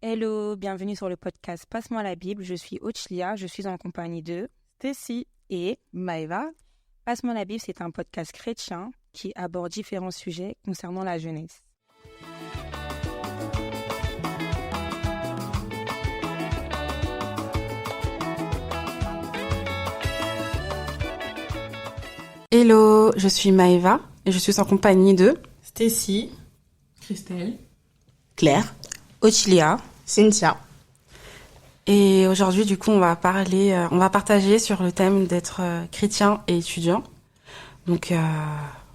Hello, bienvenue sur le podcast Passe-moi la Bible. Je suis Ochlia, je suis en compagnie de Stacy et Maëva. Passe-moi la Bible, c'est un podcast chrétien qui aborde différents sujets concernant la jeunesse. Hello, je suis Maëva et je suis en compagnie de Stacy, Christelle, Claire, Ochlia, Cynthia. Et aujourd'hui, du coup, on va partager sur le thème d'être chrétien et étudiant. Donc,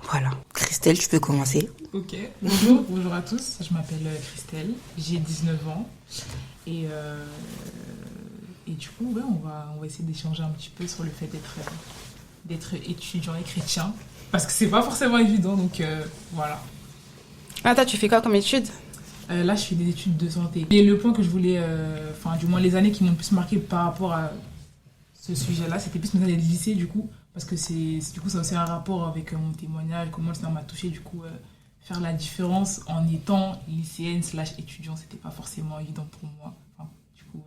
voilà. Christelle, tu peux commencer. Ok, bonjour à tous, je m'appelle Christelle, j'ai 19 ans et du coup, on va essayer d'échanger un petit peu sur le fait d'être étudiant et chrétien, parce que c'est pas forcément évident, donc voilà. Ah, toi, tu fais quoi comme études ? Là, je fais des études de santé. Et le point que je voulais, du moins les années qui m'ont le plus marqué par rapport à ce sujet-là, c'était plus mes années de lycée, du coup, parce que ça a aussi un rapport avec mon témoignage, comment le Seigneur m'a touché, du coup, faire la différence en étant lycéenne / étudiant, c'était pas forcément évident pour moi. Enfin, du coup,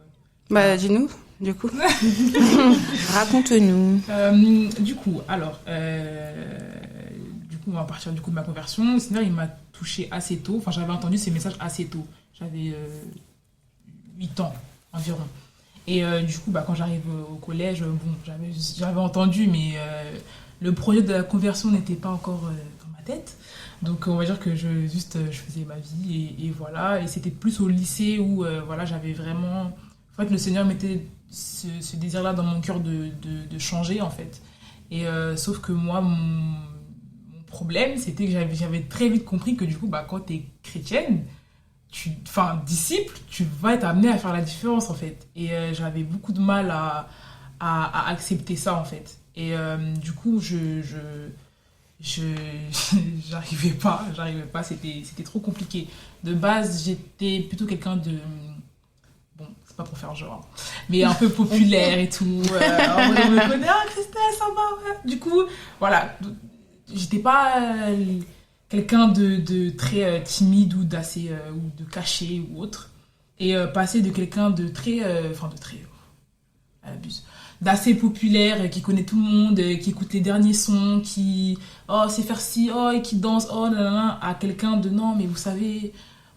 dis-nous, du coup. Raconte-nous. On va partir du coup de ma conversion. Le Seigneur, il m'a touchée assez tôt. Enfin, j'avais entendu ces messages assez tôt. J'avais 8 ans environ. Et du coup, quand j'arrive au collège, j'avais entendu, mais le projet de la conversion n'était pas encore dans ma tête. Donc, on va dire que je faisais ma vie et voilà. Et c'était plus au lycée où j'avais vraiment... En fait, le Seigneur mettait ce désir-là dans mon cœur de changer, en fait. Et sauf que moi, mon problème, c'était que j'avais très vite compris que du coup, quand tu es chrétienne, disciple, tu vas être amenée à faire la différence, en fait. Et j'avais beaucoup de mal à accepter ça, en fait. Et du coup, j'arrivais pas, c'était trop compliqué. De base, j'étais plutôt quelqu'un de... Bon, c'est pas pour faire genre, mais un peu populaire et tout. On me connaît, Christelle, ça va, ouais. Du coup, voilà... J'étais pas quelqu'un de très timide ou d'assez ou de caché ou autre, et passer de quelqu'un de très d'assez populaire, qui connaît tout le monde, qui écoute les derniers sons, qui sait faire ci, et qui danse, à quelqu'un de non, mais vous savez,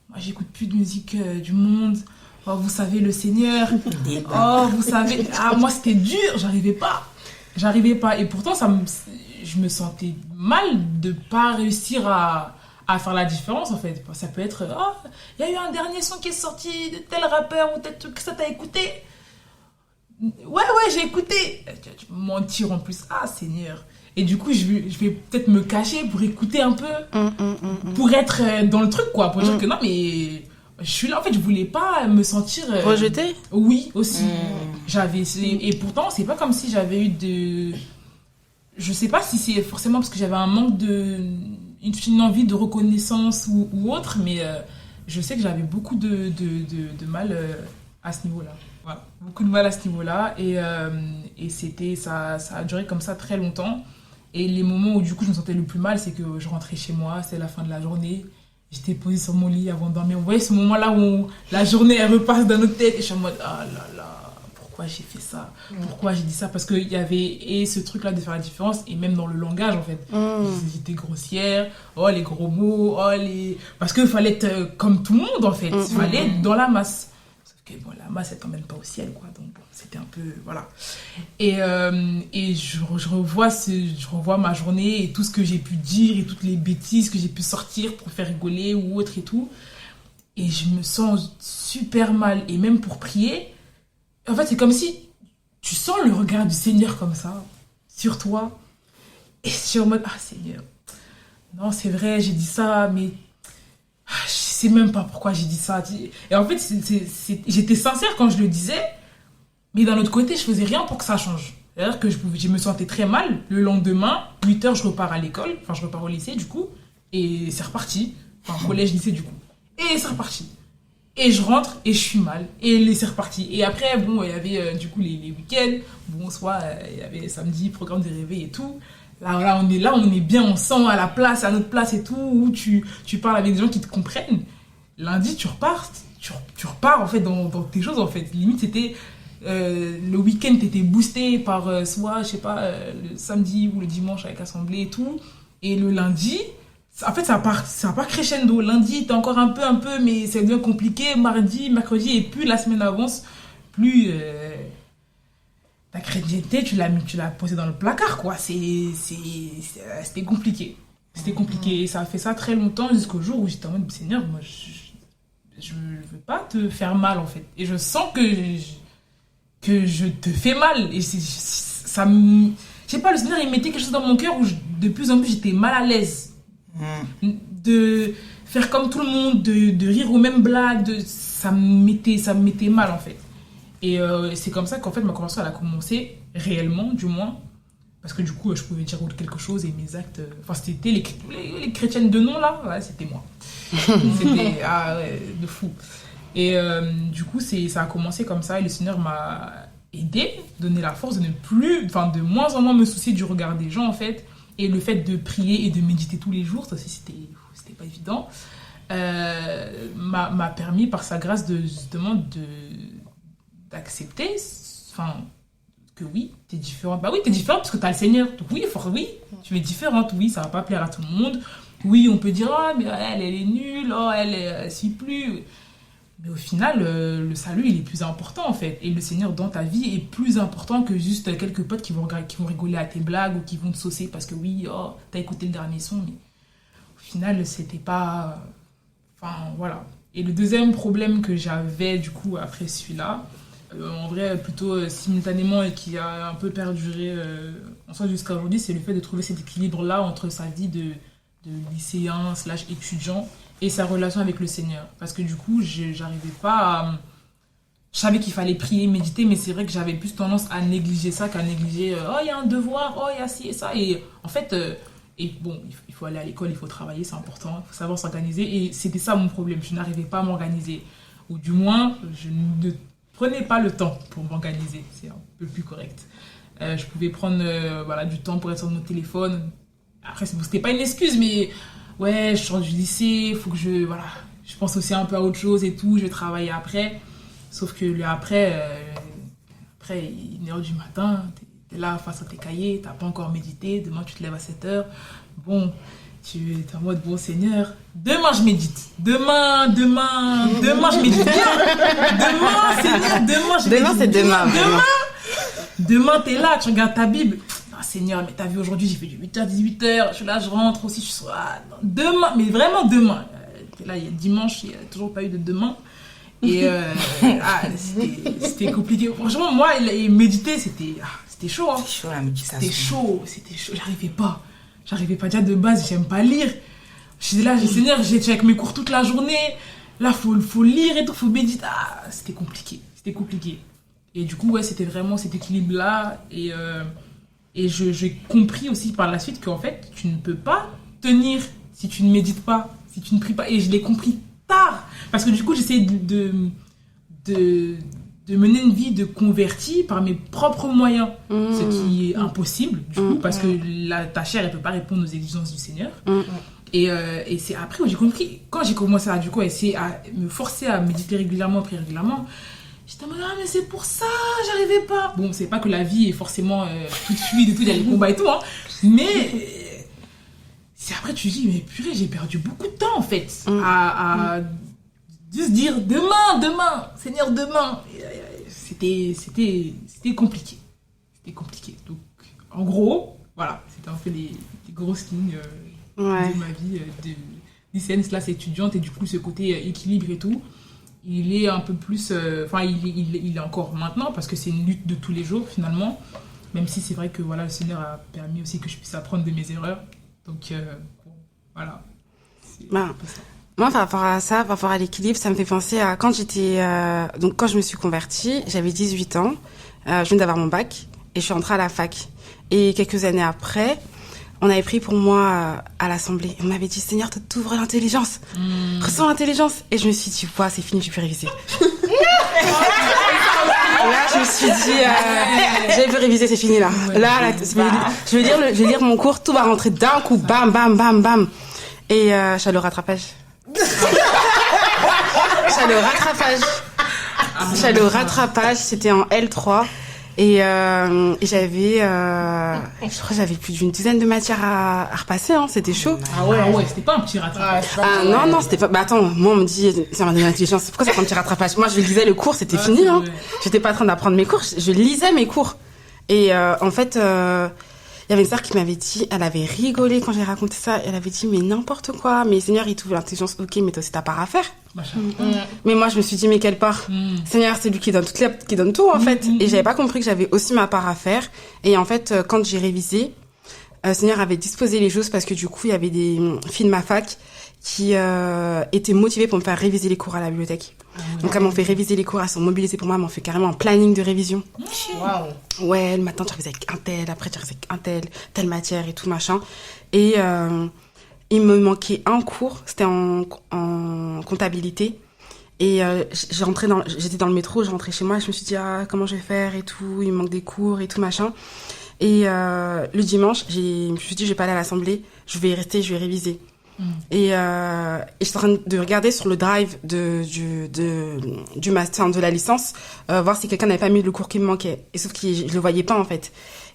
moi j'écoute plus de musique du monde, vous savez, le Seigneur, vous savez, moi c'était dur, j'arrivais pas, et pourtant je me sentais mal de pas réussir à faire la différence, en fait. Ça peut être, il y a eu un dernier son qui est sorti de tel rappeur ou tel truc, que ça t'a écouté. Ouais, j'ai écouté. Tu peux mentir en plus. Seigneur. Et du coup, je vais peut-être me cacher pour écouter un peu, pour être dans le truc, quoi, pour dire que non, mais je suis là, en fait, je voulais pas me sentir... Rejetée ? Oui, aussi. Et pourtant, c'est pas comme si j'avais eu de... Je sais pas si c'est forcément parce que j'avais un manque une envie de reconnaissance ou autre, mais je sais que j'avais beaucoup de mal à ce niveau-là. Voilà, beaucoup de mal à ce niveau-là, et ça a duré comme ça très longtemps. Et les moments où du coup je me sentais le plus mal, c'est que je rentrais chez moi, c'était la fin de la journée, j'étais posée sur mon lit avant de dormir. Vous voyez ce moment-là où la journée elle repasse dans notre tête et je suis en mode pourquoi j'ai fait ça, pourquoi j'ai dit ça, parce qu'il y avait ce truc là de faire la différence, et même dans le langage, en fait, j'étais grossière, les gros mots, parce qu'il fallait être comme tout le monde, en fait, il fallait être dans la masse, sauf que la masse elle t'emmène pas au ciel, quoi, donc c'était un peu, voilà. Et je revois ma journée et tout ce que j'ai pu dire et toutes les bêtises que j'ai pu sortir pour faire rigoler ou autre et tout, et je me sens super mal, et même pour prier, en fait, c'est comme si tu sens le regard du Seigneur comme ça, sur toi. Et je suis en mode, Seigneur, non, c'est vrai, j'ai dit ça, mais je sais même pas pourquoi j'ai dit ça. Et en fait, j'étais sincère quand je le disais, mais d'un autre côté, je faisais rien pour que ça change. C'est-à-dire que je me sentais très mal. Le lendemain, 8h, je repars à l'école, je repars au lycée, du coup, et c'est reparti. Collège, lycée, du coup. Et c'est reparti. Et je rentre et je suis mal. Et c'est reparti. Et après, il y avait du coup les week-ends. Soit il y avait samedi, programme de réveil et tout. Là, on est bien, on sent à la place, à notre place et tout, où tu parles avec des gens qui te comprennent. Lundi, tu repars, tu repars en fait dans tes choses en fait. Limite c'était le week-end t'étais boosté par soit je sais pas le samedi ou le dimanche avec l'assemblée et tout, et le lundi en fait ça part crescendo. Lundi t'es encore un peu mais ça devient compliqué, mardi, mercredi, et plus la semaine avance, plus ta crédibilité tu l'as posée dans le placard quoi. C'était compliqué. C'était compliqué, et ça a fait ça très longtemps jusqu'au jour où j'étais en mode Seigneur, moi je veux pas te faire mal en fait, et je sens que je te fais mal, et ça me, je sais pas, le Seigneur il mettait quelque chose dans mon cœur où de plus en plus j'étais mal à l'aise de faire comme tout le monde, de rire aux mêmes blagues, ça me mettait mal en fait, et c'est comme ça qu'en fait ma conversion elle a commencé réellement, du moins. Parce que du coup, je pouvais dire quelque chose et mes actes... Enfin, c'était les chrétiennes de nom, là. Ouais, c'était moi. C'était... Ah ouais, de fou. Et du coup, ça a commencé comme ça. Et le Seigneur m'a aidé, donné la force de ne plus... Enfin, de moins en moins me soucier du regard des gens, en fait. Et le fait de prier et de méditer tous les jours, ça aussi, c'était pas évident. M'a permis, par sa grâce, justement, d'accepter... Enfin... que oui, t'es différente. Bah oui, t'es différente parce que t'as le Seigneur. Donc oui, tu es différente. Oui, ça va pas plaire à tout le monde. Oui, on peut dire, mais elle est nulle, elle suit plus. Mais au final, le salut, il est plus important en fait. Et le Seigneur dans ta vie est plus important que juste quelques potes qui vont rigoler à tes blagues ou qui vont te saucer parce que oui, t'as écouté le dernier son. Mais au final, c'était pas... Enfin, voilà. Et le deuxième problème que j'avais du coup après celui-là, en vrai plutôt simultanément et qui a un peu perduré en soi jusqu'à aujourd'hui, c'est le fait de trouver cet équilibre-là entre sa vie de lycéen / étudiant et sa relation avec le Seigneur. Parce que du coup, j'arrivais pas à... Je savais qu'il fallait prier, méditer, mais c'est vrai que j'avais plus tendance à négliger ça qu'à négliger il y a un devoir, il y a ci et ça. Et en fait, et bon, il faut aller à l'école, il faut travailler, c'est important, il faut savoir s'organiser. Et c'était ça mon problème, je n'arrivais pas à m'organiser. Ou du moins, je ne prenais pas le temps pour m'organiser, c'est un peu plus correct. Je pouvais prendre du temps pour être sur mon téléphone. Après, c'était pas une excuse, mais ouais, je sors du lycée, il faut que je pense aussi un peu à autre chose et tout, je vais travailler après. Sauf que après 1h du matin, t'es là face à tes cahiers, t'as pas encore médité, demain tu te lèves à 7h. Bon, tu es en mode, bon Seigneur, demain je médite. Demain je médite bien. Demain, Seigneur, demain je médite. Demain, c'est demain. Demain, t'es là, tu regardes ta Bible. Ah Seigneur, mais t'as vu aujourd'hui, j'ai fait du 8h, 18h. Je suis là, je rentre aussi, je suis demain, mais vraiment demain. T'es là, il y a dimanche, il n'y a toujours pas eu de demain. Et c'était compliqué. Franchement, moi, méditer, c'était chaud. Hein. C'est chaud la méditation. C'était chaud. J'arrivais pas. Déjà de base, j'aime pas lire. J'étais là, Seigneur, j'étais avec mes cours toute la journée. Là, faut lire et tout, faut méditer. C'était compliqué. Et du coup, ouais, c'était vraiment cet équilibre-là. Et j'ai compris aussi par la suite qu'en fait, tu ne peux pas tenir si tu ne médites pas, si tu ne pries pas. Et je l'ai compris tard. Parce que du coup, j'essayais de mener une vie de converti par mes propres moyens. Ce qui est impossible, du coup, parce que ta chair, elle peut pas répondre aux exigences du Seigneur. Et c'est après où j'ai compris, quand j'ai commencé à essayer à me forcer à méditer régulièrement, prier régulièrement, j'étais en mode, mais c'est pour ça, j'arrivais pas. Bon, c'est pas que la vie est forcément toute fluide et tout, il y a les combats et tout, hein, mais c'est après tu te dis, mais purée, j'ai perdu beaucoup de temps en fait, à juste dire demain, Seigneur, demain. C'était compliqué. Donc, en gros, voilà, c'était un peu les grosses lignes de ma vie de lycéenne / étudiante, et du coup, ce côté équilibre et tout, il est un peu plus... il est encore maintenant, parce que c'est une lutte de tous les jours, finalement, même si c'est vrai que voilà, le Seigneur a permis aussi que je puisse apprendre de mes erreurs. Donc, voilà. Moi, par rapport à ça, par rapport à l'équilibre, ça me fait penser à quand quand je me suis convertie, j'avais 18 ans, je viens d'avoir mon bac, et je suis rentrée à la fac. Et quelques années après, on avait pris pour moi à l'assemblée. On m'avait dit, Seigneur, t'ouvres l'intelligence. Ressens l'intelligence. Et je me suis dit, c'est fini, j'ai pu réviser. Là, je me suis dit, j'ai pu réviser, c'est fini, là. Là, je vais lire mon cours, tout va rentrer d'un coup, bam, bam, bam, bam. Et je suis allée au rattrapage. suis allée au rattrapage. Je suis allée au rattrapage, c'était en L3. Et j'avais, je crois que j'avais plus d'une dizaine de matières à repasser, hein, c'était chaud. Ah ouais, c'était pas un petit rattrapage. Non, c'était pas, bah attends, moi on me dit, c'est un de l'intelligence, pourquoi c'est pas un petit rattrapage? Moi je lisais le cours, c'était fini, hein. J'étais pas en train d'apprendre mes cours, je lisais mes cours. Et, en fait, il y avait une sœur qui m'avait dit, elle avait rigolé quand j'ai raconté ça, elle avait dit, mais n'importe quoi, mais Seigneur, il t'ouvre l'intelligence, ok, mais toi aussi ta part à faire. Mais moi, je me suis dit, mais quelle part? Seigneur, c'est lui qui donne qui donne tout, en fait. Et j'avais pas compris que j'avais aussi ma part à faire. Et en fait, quand j'ai révisé, Seigneur avait disposé les choses parce que du coup, il y avait des filles de ma fac qui étaient motivées pour me faire réviser les cours à la bibliothèque. Donc elles m'ont fait réviser les cours, elles sont mobilisées pour moi, elles m'ont fait carrément un planning de révision. Ouais, le matin tu révisais avec un tel, après tu révisais avec un tel, telle matière et tout machin. Et il me manquait un cours, c'était en comptabilité. Et j'étais dans le métro, je rentrais chez moi et je me suis dit comment je vais faire et tout, il me manque des cours et tout machin. Et le dimanche, je me suis dit je vais pas aller à l'assemblée, je vais rester, je vais réviser. Et j'étais en train de regarder sur le drive du master, de la licence, voir si quelqu'un n'avait pas mis le cours qui me manquait. Et sauf que je le voyais pas en fait.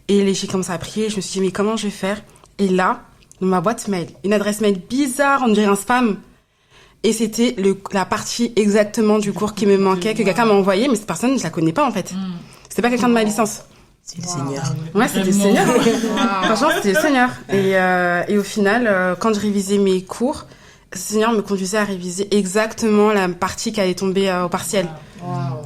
Et j'ai commencé à prier, je me suis dit mais comment je vais faire? Et là, dans ma boîte mail, une adresse mail bizarre, on dirait un spam. Et c'était la partie exactement du cours qui me manquait, que quelqu'un m'a envoyé, mais cette personne, je la connais pas en fait. C'était pas quelqu'un de ma licence. C'est le Seigneur. Ouais, c'était le Seigneur. Franchement, c'était le Seigneur. Et au final, quand je révisais mes cours, le Seigneur me conduisait à réviser exactement la partie qui allait tomber au partiel.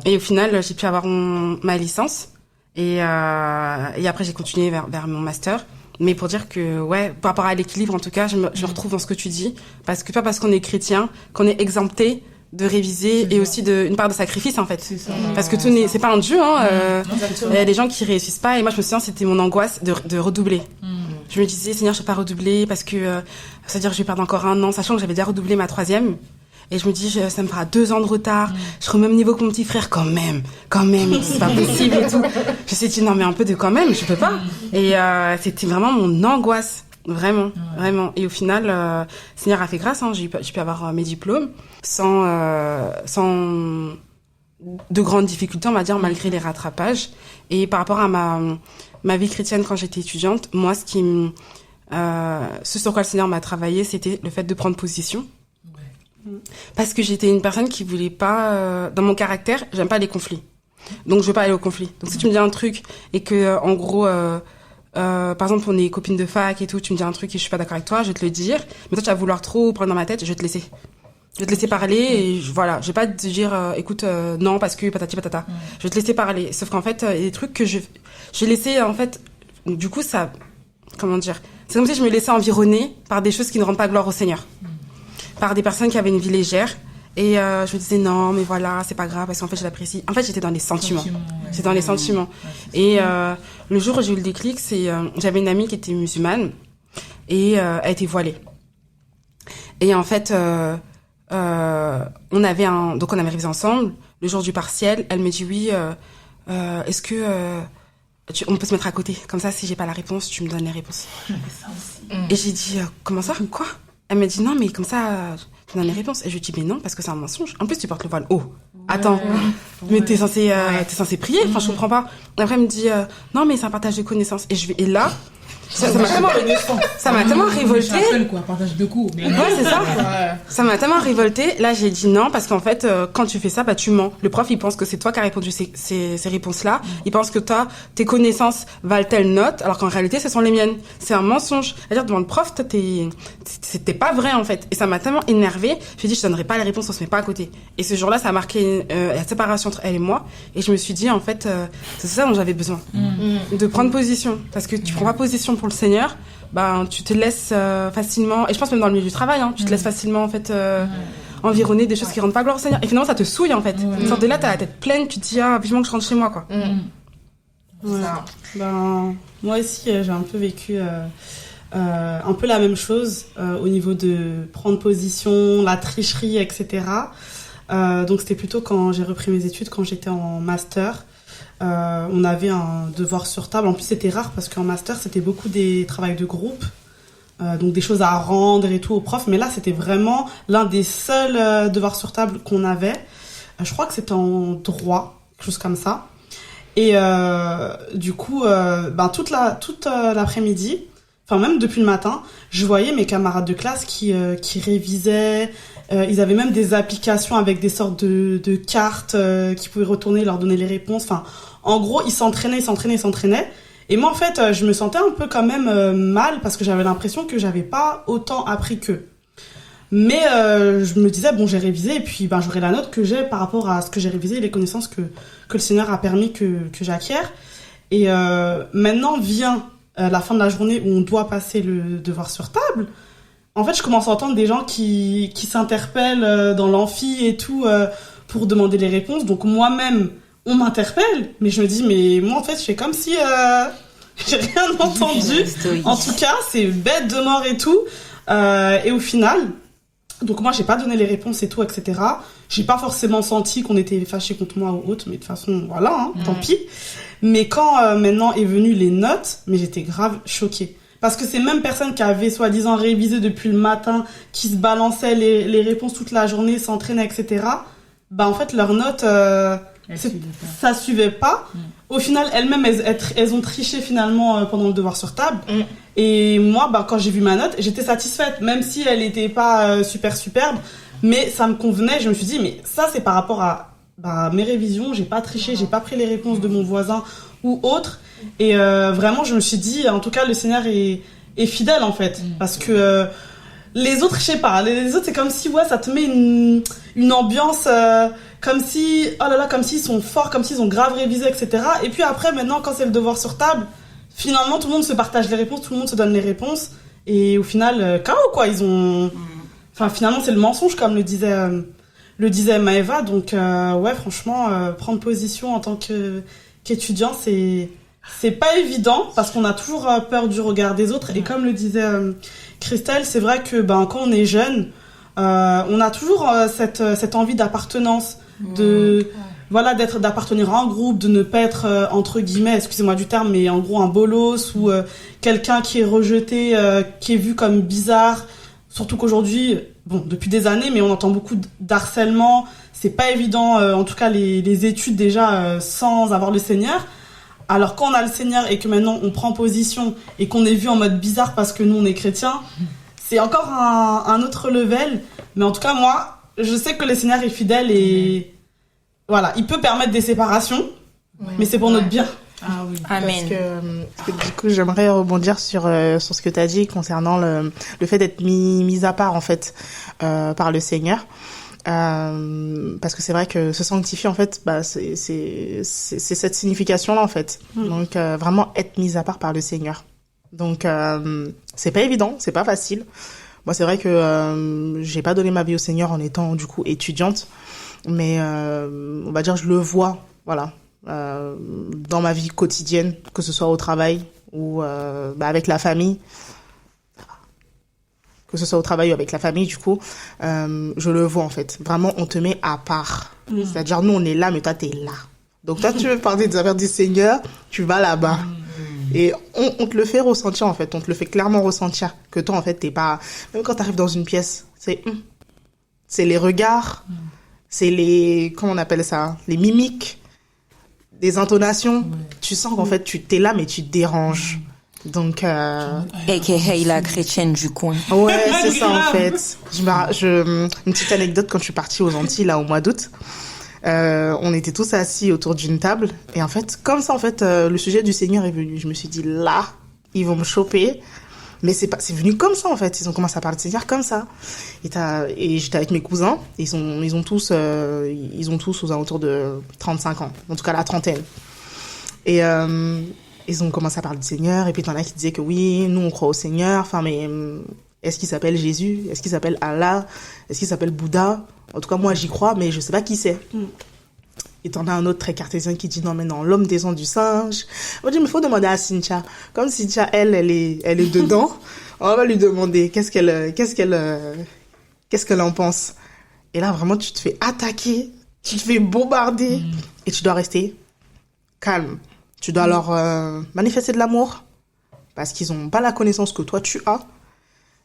Et au final, j'ai pu avoir ma licence. Et après, j'ai continué vers mon master. Mais pour dire que, ouais, par rapport à l'équilibre, en tout cas, je me retrouve dans ce que tu dis. Parce que pas parce qu'on est chrétien, qu'on est exempté de réviser et aussi une part de sacrifice en fait. Parce que c'est pas un dieu, hein. Il y a des gens qui réussissent pas et moi je me souviens c'était mon angoisse de redoubler. Je me disais Seigneur je vais pas redoubler parce que ça veut dire que je vais perdre encore un an, sachant que j'avais déjà redoublé ma 3e. Et je me dis ça me fera 2 ans de retard, je serai au même niveau que mon petit frère quand même, c'est pas possible et tout. Je me suis dit non mais un peu de quand même, je peux pas. Et c'était vraiment mon angoisse. Vraiment. Et au final, Seigneur a fait grâce, hein. J'ai pu avoir mes diplômes sans de grandes difficultés, on va dire, malgré les rattrapages. Et par rapport à ma vie chrétienne quand j'étais étudiante, moi, ce sur quoi le Seigneur m'a travaillé, c'était le fait de prendre position. Parce que j'étais une personne qui voulait pas, dans mon caractère, j'aime pas les conflits. Donc, je veux pas aller au conflit. Donc, si tu me dis un truc et que, en gros, par exemple, on est copines de fac et tout, tu me dis un truc et je suis pas d'accord avec toi, je vais te le dire. Mais toi, tu vas vouloir trop prendre dans ma tête, je vais te laisser. Je vais te laisser parler et voilà. Je vais pas te dire, écoute, non, parce que patati patata. Je vais te laisser parler. Sauf qu'en fait, il y a des trucs que j'ai laissé, en fait, du coup, ça, comment dire? C'est comme si je me laissais environner par des choses qui ne rendent pas gloire au Seigneur. Par des personnes qui avaient une vie légère. Et je me disais non mais voilà c'est pas grave parce qu'en fait je l'apprécie. En fait j'étais dans les sentiments. J'étais dans les sentiments. Et le jour où j'ai eu le déclic, j'avais une amie qui était musulmane et elle était voilée. Et en fait on avait révisé ensemble. Le jour du partiel, elle me dit oui. Est-ce que on peut se mettre à côté comme ça si j'ai pas la réponse tu me donnes les réponses. Et j'ai dit comment ça quoi? Elle m'a dit non mais comme ça tu donnes les réponses. Et je lui dis mais non parce que c'est un mensonge. En plus tu portes le voile. Oh attends mais t'es censé prier. Enfin je comprends pas. Après elle me dit non mais c'est un partage de connaissances. Et là ça m'a tellement révoltée. Quoi, partage de cours. Ouais, c'est ça. Ça m'a tellement révoltée. Là, j'ai dit non parce qu'en fait, quand tu fais ça, bah tu mens. Le prof, il pense que c'est toi qui as répondu ces réponses-là. Il pense que toi, tes connaissances valent telle note, alors qu'en réalité, ce sont les miennes. C'est un mensonge. C'est-à-dire devant le prof, c'était pas vrai en fait. Et ça m'a tellement énervée. Je lui ai dit, je donnerai pas les réponses, on se met pas à côté. Et ce jour-là, ça a marqué la séparation entre elle et moi. Et je me suis dit en fait, c'est ça dont j'avais besoin, de prendre position, parce que tu prends pas position pour le Seigneur, ben tu te laisses facilement, et je pense même dans le milieu du travail, hein, tu te laisses facilement en fait environner des choses qui rendent pas gloire au Seigneur, et finalement ça te souille en fait. Sors de là, t'as la tête pleine, tu te dis vivement que je rentre chez moi quoi. Ben moi aussi j'ai un peu vécu un peu la même chose au niveau de prendre position, la tricherie, etc. Donc c'était plutôt quand j'ai repris mes études, quand j'étais en master. On avait un devoir sur table. En plus, c'était rare parce qu'en master, c'était beaucoup des travails de groupe, donc des choses à rendre et tout aux profs. Mais là, c'était vraiment l'un des seuls devoirs sur table qu'on avait. Je crois que c'était en droit, quelque chose comme ça. Et du coup, toute l'après-midi, enfin même depuis le matin, je voyais mes camarades de classe qui révisaient. Ils avaient même des applications avec des sortes de cartes qui pouvaient retourner, leur donner les réponses. Enfin, en gros, ils s'entraînaient. Et moi, en fait, je me sentais un peu quand même mal parce que j'avais l'impression que j'avais pas autant appris qu'eux. Mais je me disais, bon, j'ai révisé et puis j'aurai la note que j'ai par rapport à ce que j'ai révisé et les connaissances que le Seigneur a permis que j'acquière. Et maintenant vient la fin de la journée où on doit passer le devoir sur table. En fait, je commence à entendre des gens qui s'interpellent dans l'amphi et tout pour demander les réponses. Donc moi-même, on m'interpelle, mais je me dis, mais moi en fait, je fais comme si j'ai rien entendu. En tout cas, c'est bête de mort et tout. Et au final, donc moi, j'ai pas donné les réponses et tout, etc. J'ai pas forcément senti qu'on était fâchés contre moi ou autre, mais de toute façon, voilà, tant pis. Mais quand maintenant est venue les notes, mais j'étais grave choquée. Parce que ces mêmes personnes qui avaient soi-disant révisé depuis le matin, qui se balançaient les réponses toute la journée, s'entraînaient, etc. En fait, leurs notes, ça suivait pas. Au final, elles-mêmes, elles ont triché finalement pendant le devoir sur table. Et moi, quand j'ai vu ma note, j'étais satisfaite, même si elle était pas superbe, mais ça me convenait. Je me suis dit, mais ça, c'est par rapport à mes révisions. J'ai pas triché, j'ai pas pris les réponses de mon voisin ou autre. Et vraiment, je me suis dit, en tout cas, le Seigneur est fidèle, en fait. Parce que les autres, je sais pas, les autres, c'est comme si, ça te met une ambiance... comme si, oh là là, comme s'ils sont forts, comme s'ils ont grave révisé, etc. Et puis après, maintenant, quand c'est le devoir sur table, finalement, tout le monde se partage les réponses, tout le monde se donne les réponses. Et au final, KO, quoi, ils ont... Enfin, finalement, c'est le mensonge, comme le disait Maëva. Donc, franchement, prendre position en tant qu'étudiant, c'est pas évident, parce qu'on a toujours peur du regard des autres. Et comme le disait Christelle, c'est vrai que quand on est jeune, on a toujours cette envie d'appartenance, d'appartenir à un groupe, de ne pas être entre guillemets, excusez-moi du terme, mais en gros un bolos ou quelqu'un qui est rejeté, qui est vu comme bizarre. Surtout qu'aujourd'hui, depuis des années, mais on entend beaucoup d'harcèlement. C'est pas évident, en tout cas les études déjà sans avoir le Seigneur. Alors quand on a le Seigneur et que maintenant on prend position et qu'on est vu en mode bizarre parce que nous on est chrétiens, c'est encore un autre level. Mais en tout cas, moi, je sais que le Seigneur est fidèle et voilà, il peut permettre des séparations, mais c'est pour notre bien. Ah oui. Amen. Parce que du coup, j'aimerais rebondir sur ce que tu as dit concernant le fait d'être mis à part, en fait, par le Seigneur. Parce que c'est vrai que se sanctifier, en fait, c'est cette signification-là, en fait. Donc, vraiment être mis à part par le Seigneur. Donc, c'est pas évident, c'est pas facile. Moi, c'est vrai que j'ai pas donné ma vie au Seigneur en étant, du coup, étudiante. Mais, on va dire, je le vois, voilà, dans ma vie quotidienne, que ce soit au travail ou avec la famille. Que ce soit au travail ou avec la famille, du coup, je le vois, en fait. Vraiment, on te met à part. C'est-à-dire, nous, on est là, mais toi, t'es là. Donc, toi, tu veux parler des affaires du Seigneur, tu vas là-bas. Et on te le fait ressentir, en fait. On te le fait clairement ressentir. Que toi, en fait, t'es pas... Même quand t'arrives dans une pièce, c'est les regards, c'est les... Comment on appelle ça? Les mimiques, des intonations. Tu sens qu'en fait, tu t'es là, mais tu te déranges. Donc... A.K.A. la chrétienne du coin. Ouais, c'est ça, en fait. Une petite anecdote, quand je suis partie aux Antilles, là, au mois d'août, on était tous assis autour d'une table. Et en fait, comme ça, en fait, le sujet du Seigneur est venu. Je me suis dit, là, ils vont me choper. Mais c'est venu comme ça, en fait. Ils ont commencé à parler de Seigneur comme ça. Et j'étais avec mes cousins. Ils ont tous aux alentours de 35 ans. En tout cas, la trentaine. Et, ils ont commencé à parler du Seigneur. Et puis, il y en a qui disaient que oui, nous, on croit au Seigneur. Enfin, mais est-ce qu'il s'appelle Jésus? Est-ce qu'il s'appelle Allah? Est-ce qu'il s'appelle Bouddha? En tout cas, moi, j'y crois, mais je sais pas qui c'est. Et t'en as un autre très cartésien qui dit non, mais non, l'homme descend du singe. On dit, mais il faut demander à Cynthia. Comme Cynthia, elle est dedans, on va lui demander qu'est-ce qu'elle en pense. Et là, vraiment, tu te fais attaquer, tu te fais bombarder, et tu dois rester calme. Tu dois leur manifester de l'amour, parce qu'ils ont pas la connaissance que toi, tu as.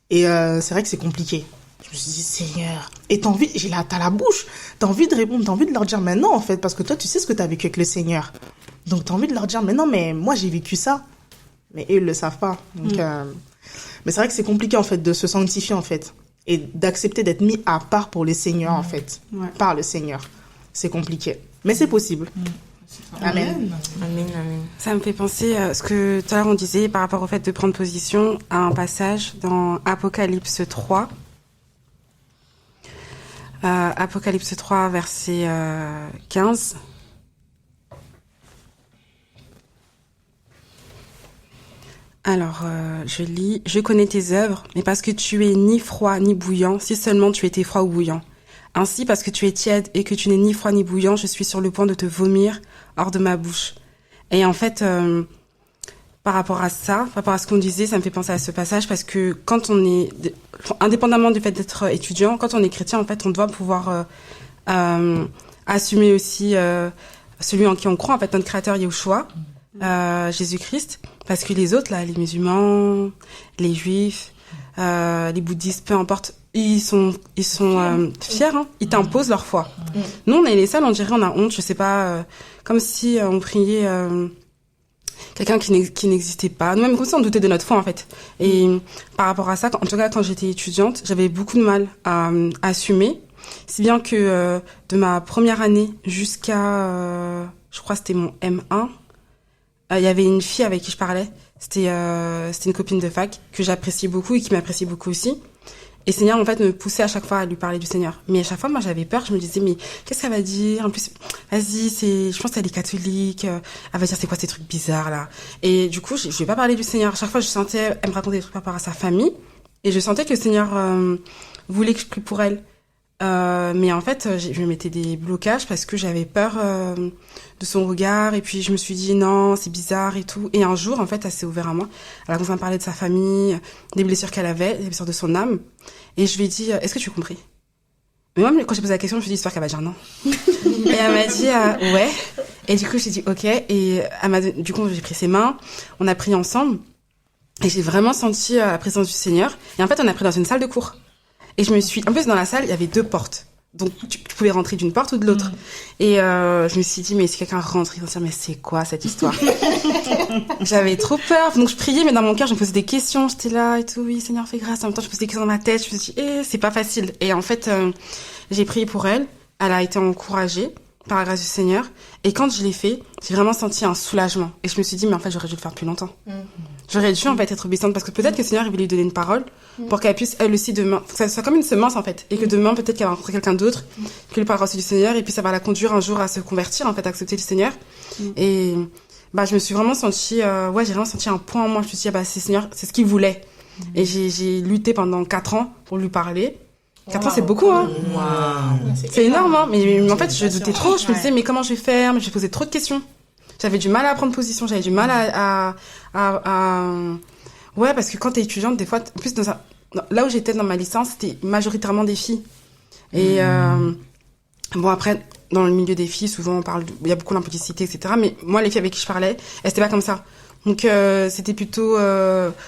Et c'est vrai que c'est compliqué. Je me suis dit, Seigneur. Et t'as la bouche. T'as envie de répondre, t'as envie de leur dire, mais non, en fait, parce que toi, tu sais ce que t'as vécu avec le Seigneur. Donc, t'as envie de leur dire, mais non, mais moi, j'ai vécu ça. Mais eux, ils le savent pas. Donc, mais c'est vrai que c'est compliqué, en fait, de se sanctifier, en fait. Et d'accepter d'être mis à part pour le Seigneur, en fait. Ouais. Par le Seigneur. C'est compliqué. Mais c'est possible. Amen. Amen, amen. Ça me fait penser à ce que tout à l'heure on disait par rapport au fait de prendre position à un passage dans Apocalypse 3. Apocalypse 3, verset 15. Alors, je lis. « Je connais tes œuvres, mais parce que tu es ni froid ni bouillant, si seulement tu étais froid ou bouillant. Ainsi, parce que tu es tiède et que tu n'es ni froid ni bouillant, je suis sur le point de te vomir hors de ma bouche. » Et en fait, par rapport à ça, par rapport à ce qu'on disait, ça me fait penser à ce passage parce que quand on est, indépendamment du fait d'être étudiant, quand on est chrétien, en fait, on doit pouvoir assumer aussi celui en qui on croit, en fait, notre créateur Yahushua, Jésus-Christ, parce que les autres, là, les musulmans, les juifs, les bouddhistes, peu importe, ils sont fiers, hein, ils t'imposent leur foi. Nous, on est les seuls, on dirait, on a honte, je sais pas, comme si on priait quelqu'un qui n'existait pas. Nous-mêmes, comme si on doutait de notre foi, en fait. Et par rapport à ça, en tout cas, quand j'étais étudiante, j'avais beaucoup de mal à assumer, si bien que de ma première année jusqu'à, je crois que c'était mon M1, il y avait une fille avec qui je parlais. C'était une copine de fac que j'appréciais beaucoup et qui m'appréciait beaucoup aussi. Et le Seigneur, en fait, me poussait à chaque fois à lui parler du Seigneur. Mais à chaque fois, moi, j'avais peur. Je me disais, mais qu'est-ce qu'elle va dire? En plus, vas-y, je pense qu'elle est catholique. Elle va dire, c'est quoi ces trucs bizarres, là? Et du coup, je lui ai pas parlé du Seigneur. À chaque fois, je sentais, elle me racontait des trucs par rapport à sa famille. Et je sentais que le Seigneur voulait que je prie pour elle. Mais en fait, je me mettais des blocages parce que j'avais peur de son regard. Et puis, je me suis dit, non, c'est bizarre et tout. Et un jour, en fait, elle s'est ouverte à moi. Elle a commencé à me parler de sa famille, des blessures qu'elle avait, des blessures de son âme. Et je lui ai dit, est-ce que tu as compris? Mais moi, quand j'ai posé la question, je me suis dit, j'espère qu'elle va dire non. Et elle m'a dit, ouais. Et du coup, j'ai dit, ok. Et du coup, j'ai pris ses mains. On a prié ensemble. Et j'ai vraiment senti la présence du Seigneur. Et en fait, on a prié dans une salle de cours. Et en plus, dans la salle, il y avait 2 portes. Donc, tu pouvais rentrer d'une porte ou de l'autre. Et je me suis dit, mais si quelqu'un rentre, il va se dire, mais c'est quoi cette histoire? J'avais trop peur. Donc, je priais, mais dans mon cœur, je me posais des questions. J'étais là et tout, oui, Seigneur, fais grâce. En même temps, je me posais des questions dans ma tête. Je me suis dit, c'est pas facile. Et en fait, j'ai prié pour elle. Elle a été encouragée par la grâce du Seigneur. Et quand je l'ai fait, j'ai vraiment senti un soulagement. Et je me suis dit, mais en fait, j'aurais dû le faire plus longtemps. J'aurais dû, en fait, être obéissante parce que peut-être que le Seigneur, il voulait lui donner une parole pour qu'elle puisse, elle aussi, demain, que ça soit comme une semence, en fait. Et que demain, peut-être qu'elle va rencontrer quelqu'un d'autre, qui lui parlera aussi du Seigneur, et puis ça va la conduire un jour à se convertir, en fait, à accepter le Seigneur. Et, je me suis vraiment sentie, j'ai vraiment senti un point en moi. Je me suis dit, c'est Seigneur, c'est ce qu'il voulait. Et j'ai lutté pendant 4 ans pour lui parler. 4 ans, c'est beaucoup, hein. C'est énorme, hein. Mais en fait, je doutais trop. Je me disais, mais comment je vais faire? Mais je posais trop de questions. J'avais du mal à prendre position. J'avais du mal ouais, parce que quand t'es étudiante, des fois, en plus, là où j'étais dans ma licence, c'était majoritairement des filles. Et, bon, après, dans le milieu des filles, souvent, il y a beaucoup d'impudicité, etc. Mais moi, les filles avec qui je parlais, elles étaient pas comme ça. Donc, c'était plutôt,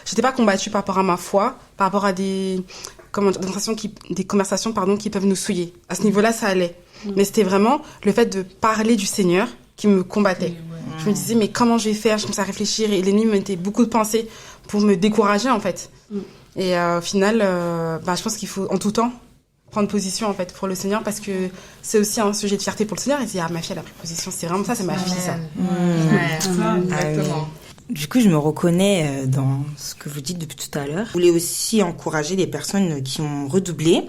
j'étais pas combattue par rapport à ma foi, par rapport à des conversations qui peuvent nous souiller. À ce niveau-là, ça allait. Mais c'était vraiment le fait de parler du Seigneur qui me combattait. Je me disais, mais comment je vais faire? Je commençais à réfléchir et l'ennemi me mettait beaucoup de pensées pour me décourager, en fait. Et au final, je pense qu'il faut, en tout temps, prendre position, en fait, pour le Seigneur parce que c'est aussi un sujet de fierté pour le Seigneur. Il dit, ma fille, elle a pris position. C'est vraiment ça, c'est ma fille, ça. Exactement. Du coup, je me reconnais dans ce que vous dites depuis tout à l'heure. Je voulais aussi encourager les personnes qui ont redoublé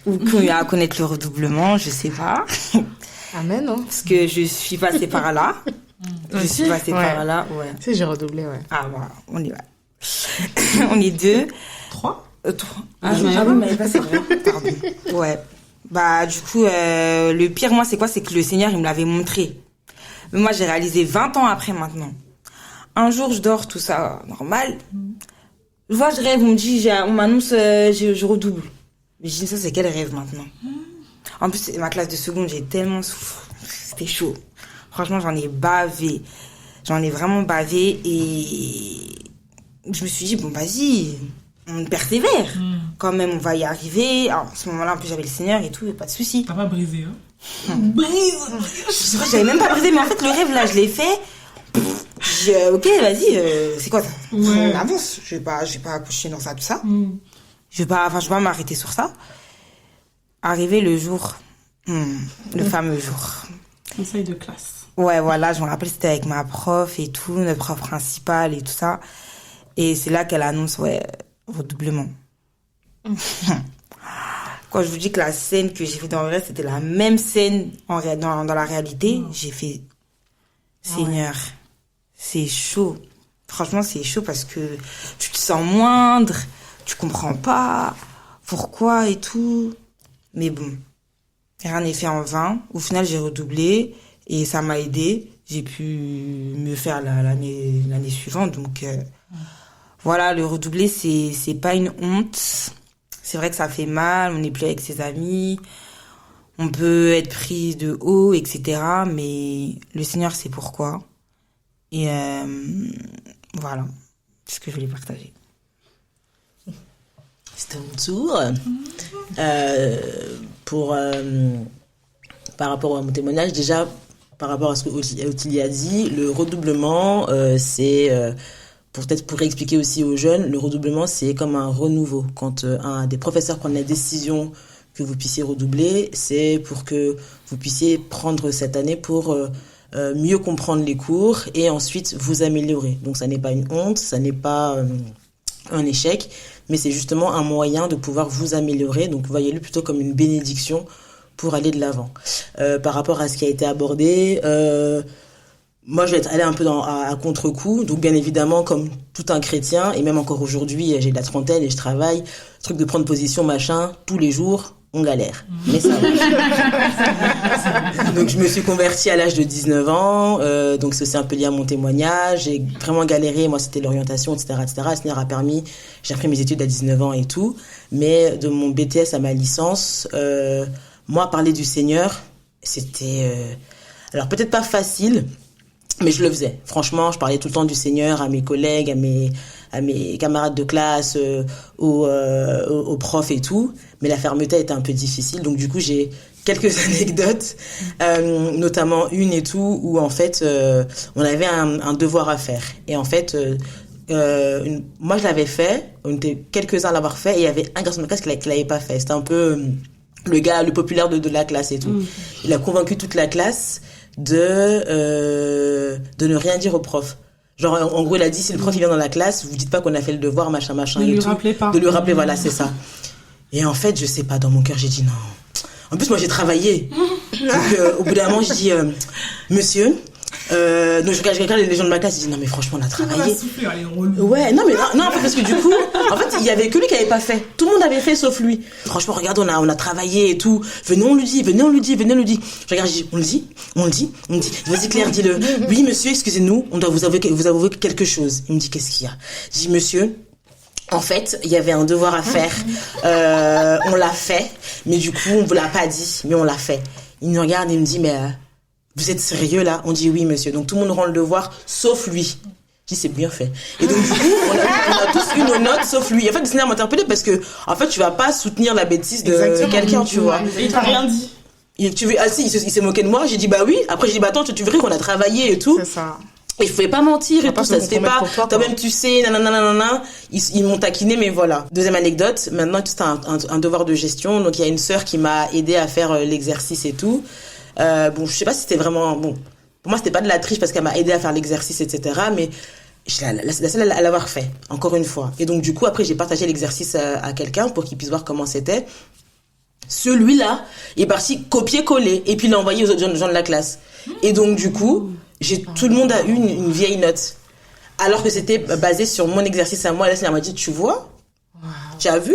ou qui ont eu à connaître le redoublement, je sais pas. Amen, non? Parce que je suis passée par là. Je suis passée par là, ouais. Si, j'ai redoublé, ouais. Ah, voilà, on y va. On est 2. 3? 3. Ah oui, mais c'est vrai. Pardon. Ouais. Du coup, le pire, moi, c'est quoi? C'est que le Seigneur, il me l'avait montré. Mais moi, j'ai réalisé 20 ans après maintenant. Un jour, je dors, tout ça, normal. Je rêve, on m'annonce, je redouble. Mais je dis, ça, c'est quel rêve maintenant? En plus, ma classe de seconde, j'ai tellement souffert. C'était chaud. Franchement, j'en ai bavé. J'en ai vraiment bavé et je me suis dit, bon, vas-y, on persévère. Quand même, on va y arriver. Alors, à ce moment-là, en plus, j'avais le Seigneur et tout, pas de souci. T'as pas brisé, hein? C'est vrai, j'avais même pas brisé, mais en fait, le rêve, là, je l'ai fait. Ok, vas-y, c'est quoi ça? On avance. Je vais pas accoucher dans ça, tout ça. Je vais pas m'arrêter sur ça. Arrivé le jour, le fameux jour. Conseil de classe. Ouais, voilà, je me rappelle, c'était avec ma prof et tout, notre prof principale et tout ça. Et c'est là qu'elle annonce, redoublement. Quand je vous dis que la scène que j'ai fait dans le rêve, c'était la même scène dans la réalité, j'ai fait, Seigneur, c'est chaud. Franchement, c'est chaud parce que tu te sens moindre, tu comprends pas pourquoi et tout. Mais bon, rien n'est fait en vain. Au final, j'ai redoublé et ça m'a aidé. J'ai pu mieux faire l'année suivante. Donc, voilà, le redoubler, c'est pas une honte. C'est vrai que ça fait mal, on n'est plus avec ses amis, on peut être pris de haut, etc. Mais le Seigneur sait pourquoi. Et voilà, c'est ce que je voulais partager. C'est à mon tour. Par rapport à mon témoignage, déjà, par rapport à ce que Ottilie a dit, le redoublement, c'est... Peut-être pour expliquer aussi aux jeunes, le redoublement, c'est comme un renouveau. Quand un des professeurs prend la décision que vous puissiez redoubler, c'est pour que vous puissiez prendre cette année pour mieux comprendre les cours et ensuite vous améliorer. Donc ça n'est pas une honte, ça n'est pas un échec, mais c'est justement un moyen de pouvoir vous améliorer. Donc voyez-le plutôt comme une bénédiction pour aller de l'avant. Par rapport à ce qui a été abordé... moi, je vais être allée un peu à contre-coup. Donc, bien évidemment, comme tout un chrétien, et même encore aujourd'hui, j'ai de la trentaine et je travaille, truc de prendre position, machin, tous les jours, on galère. Mais ça va. Donc, je me suis convertie à l'âge de 19 ans. Donc, c'est aussi un peu lié à mon témoignage. J'ai vraiment galéré. Moi, c'était l'orientation, etc., etc. Le Seigneur a permis. J'ai appris mes études à 19 ans et tout. Mais de mon BTS à ma licence, moi, parler du Seigneur, c'était... alors, peut-être pas facile, mais je le faisais. Franchement, je parlais tout le temps du Seigneur à mes collègues, à mes camarades de classe, aux profs et tout. Mais la fermeté était un peu difficile. Donc, du coup, j'ai quelques anecdotes, notamment une et tout, où en fait, on avait un devoir à faire. Et en fait, moi, je l'avais fait. On était quelques-uns à l'avoir fait. Et il y avait un garçon de classe qui l'avait pas fait. C'était un peu le gars, le populaire de la classe et tout. Il a convaincu toute la classe de ne rien dire au prof. Genre, en gros, il a dit, si le prof il vient dans la classe, vous dites pas qu'on a fait le devoir, machin, et lui tout. rappelez pas. De lui rappeler, voilà, c'est ça. Et en fait, je sais pas, dans mon cœur, j'ai dit non. En plus, moi, j'ai travaillé. Donc, au bout d'un moment, je dis, monsieur, donc je regarde les gens de ma classe, je dis non, mais franchement, on a travaillé. Ouais, non, mais non, en fait, parce que du coup, en fait, il y avait que lui qui avait pas fait. Tout le monde avait fait sauf lui. Franchement, regarde, on a travaillé et tout. Venez, on lui dit. Je regarde, je dis, on le dit. Vas-y, Claire, dis-le. Oui, monsieur, excusez-nous, on doit vous avouer quelque chose. Il me dit, qu'est-ce qu'il y a? Je dis, monsieur, en fait, il y avait un devoir à faire. On l'a fait, mais du coup, on vous l'a pas dit, mais on l'a fait. Il me regarde et il me dit, mais vous êtes sérieux là? On dit oui, monsieur. Donc tout le monde rend le devoir, sauf lui. Je dis, c'est bien fait. Et donc du coup, on a tous eu nos notes, sauf lui. En fait, le Seigneur m'a interpellé parce que, en fait, tu vas pas soutenir la bêtise de quelqu'un, tu vois. Et il t'a rien dit. Il s'est moqué de moi. J'ai dit bah oui. Après j'ai dit bah attends, tu verrais qu'on a travaillé et tout. C'est ça. Et il faut pas mentir et tout, ça se fait pas. Toi-même, tu sais, nanana. Ils m'ont taquiné, mais voilà. Deuxième anecdote. Maintenant, c'était un devoir de gestion. Donc, il y a une sœur qui m'a aidé à faire l'exercice et tout. Bon, je sais pas si c'était vraiment, bon. Pour moi, c'était pas de la triche parce qu'elle m'a aidé à faire l'exercice, etc. Mais, la seule à l'avoir fait. Encore une fois. Et donc, du coup, après, j'ai partagé l'exercice à quelqu'un pour qu'il puisse voir comment c'était. Celui-là est parti copier-coller. Et puis, il l'a envoyé aux autres gens de la classe. Et donc, du coup, tout le monde a eu une vieille note. Alors que c'était basé sur mon exercice à moi. La Seigneur m'a dit, tu vois, tu as vu,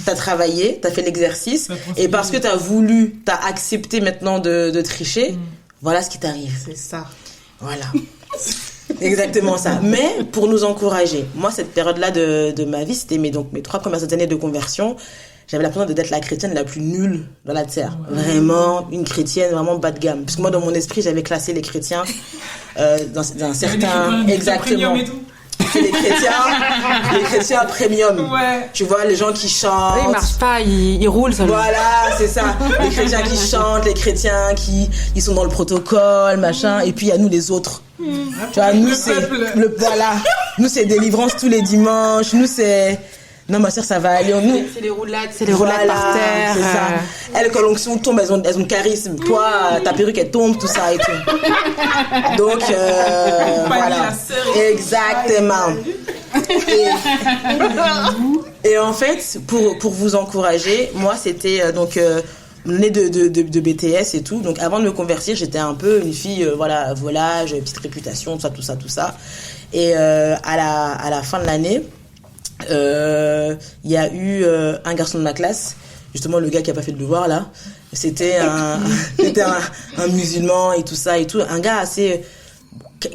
t'as travaillé, t'as fait l'exercice, et parce que t'as accepté maintenant de tricher, voilà ce qui t'arrive. C'est ça. Voilà. Exactement ça. Mais pour nous encourager, moi cette période-là de ma vie, c'était mes 3 premières années de conversion. J'avais l'impression d'être la chrétienne la plus nulle dans la terre. Vraiment, une chrétienne vraiment bas de gamme. Parce que moi, dans mon esprit, j'avais classé les chrétiens dans un certain... Exactement. c'est les chrétiens premium. Ouais. Tu vois, les gens qui chantent. Ils marchent pas, ils roulent seulement. Voilà, c'est ça. Les chrétiens qui chantent, les chrétiens qui sont dans le protocole, machin. Et puis il y a nous les autres. Tu vois, nous c'est voilà. Nous c'est délivrance tous les dimanches. Nous c'est non ma soeur ça va aller. Nous C'est les roulades par terre. C'est ça. Elles quand l'onction tombe, elles ont le charisme. Toi ta perruque elle tombe, tout ça et tout. Donc voilà. Exactement. Et en fait, pour vous encourager, moi c'était donc née de BTS et tout. Donc avant de me convertir, j'étais un peu une fille voilà, volage, petite réputation, tout ça. Et à la fin de l'année, il y a eu un garçon de ma classe, justement le gars qui a pas fait le devoir là. C'était un musulman et tout ça et tout, un gars assez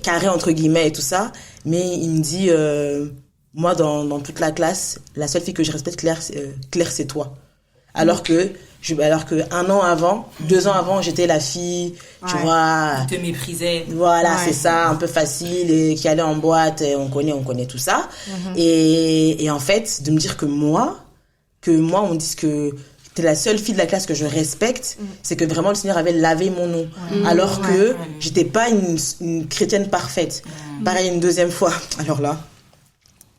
carré entre guillemets et tout ça. Mais il me dit moi dans toute la classe, la seule fille que je respecte Claire c'est toi. Alors que 1 an avant, 2 ans avant, j'étais la fille, tu vois. Il te méprisait. Voilà, c'est ça, un peu facile et qui allait en boîte, et on connaît tout ça. Et en fait, de me dire que moi, on dise que t'es la seule fille de la classe que je respecte, c'est que vraiment le Seigneur avait lavé mon nom. Alors que j'étais pas une chrétienne parfaite. Pareil, une deuxième fois. Alors là,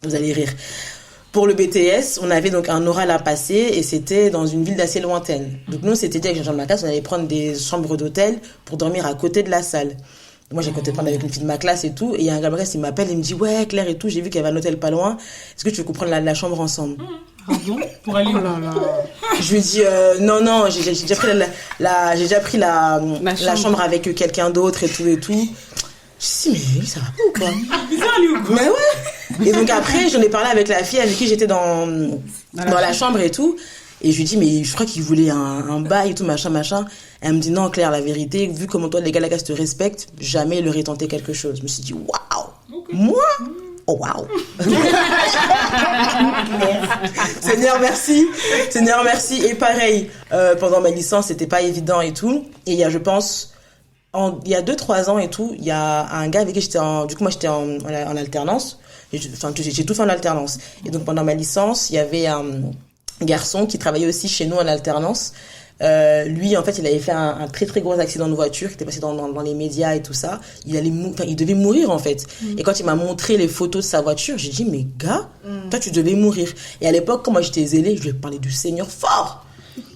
vous allez rire. Pour le BTS, on avait donc un oral à passer et c'était dans une ville assez lointaine. Donc nous, c'était dit avec Jean-Jean de ma classe, on allait prendre des chambres d'hôtel pour dormir à côté de la salle. Moi, j'ai compté prendre avec une fille de ma classe et tout. Et il y a un gars de ma classe qui m'appelle et me dit « Ouais, Claire et tout, j'ai vu qu'il y avait un hôtel pas loin. Est-ce que tu veux qu'on prenne la chambre ensemble ?» Pour aller Je lui dis non, j'ai déjà pris la chambre avec quelqu'un d'autre et tout. Je dis mais lui ça va pas ou quoi? bizarre lui ou quoi? Mais ouais. Et donc après j'en ai parlé avec la fille avec qui j'étais dans la chambre et tout. Et je lui dis mais je crois qu'il voulait un bail et tout machin. Elle me dit non Claire, la vérité, vu comment toi les gars te respectent, jamais il aurait tenté quelque chose. Je me suis dit waouh. Moi? Oh waouh. Seigneur merci. Et pareil, pendant ma licence c'était pas évident et tout. Et il y a je pense il y a 2-3 ans et tout, il y a un gars avec qui j'étais en alternance. J'ai tout fait en alternance. Et donc pendant ma licence, il y avait un garçon qui travaillait aussi chez nous en alternance. Lui, en fait, il avait fait un très très gros accident de voiture qui était passé dans les médias et tout ça. Il devait mourir en fait. Et quand il m'a montré les photos de sa voiture, j'ai dit mais gars, toi tu devais mourir. Et à l'époque, quand moi j'étais zélée, je lui ai parlé du Seigneur fort.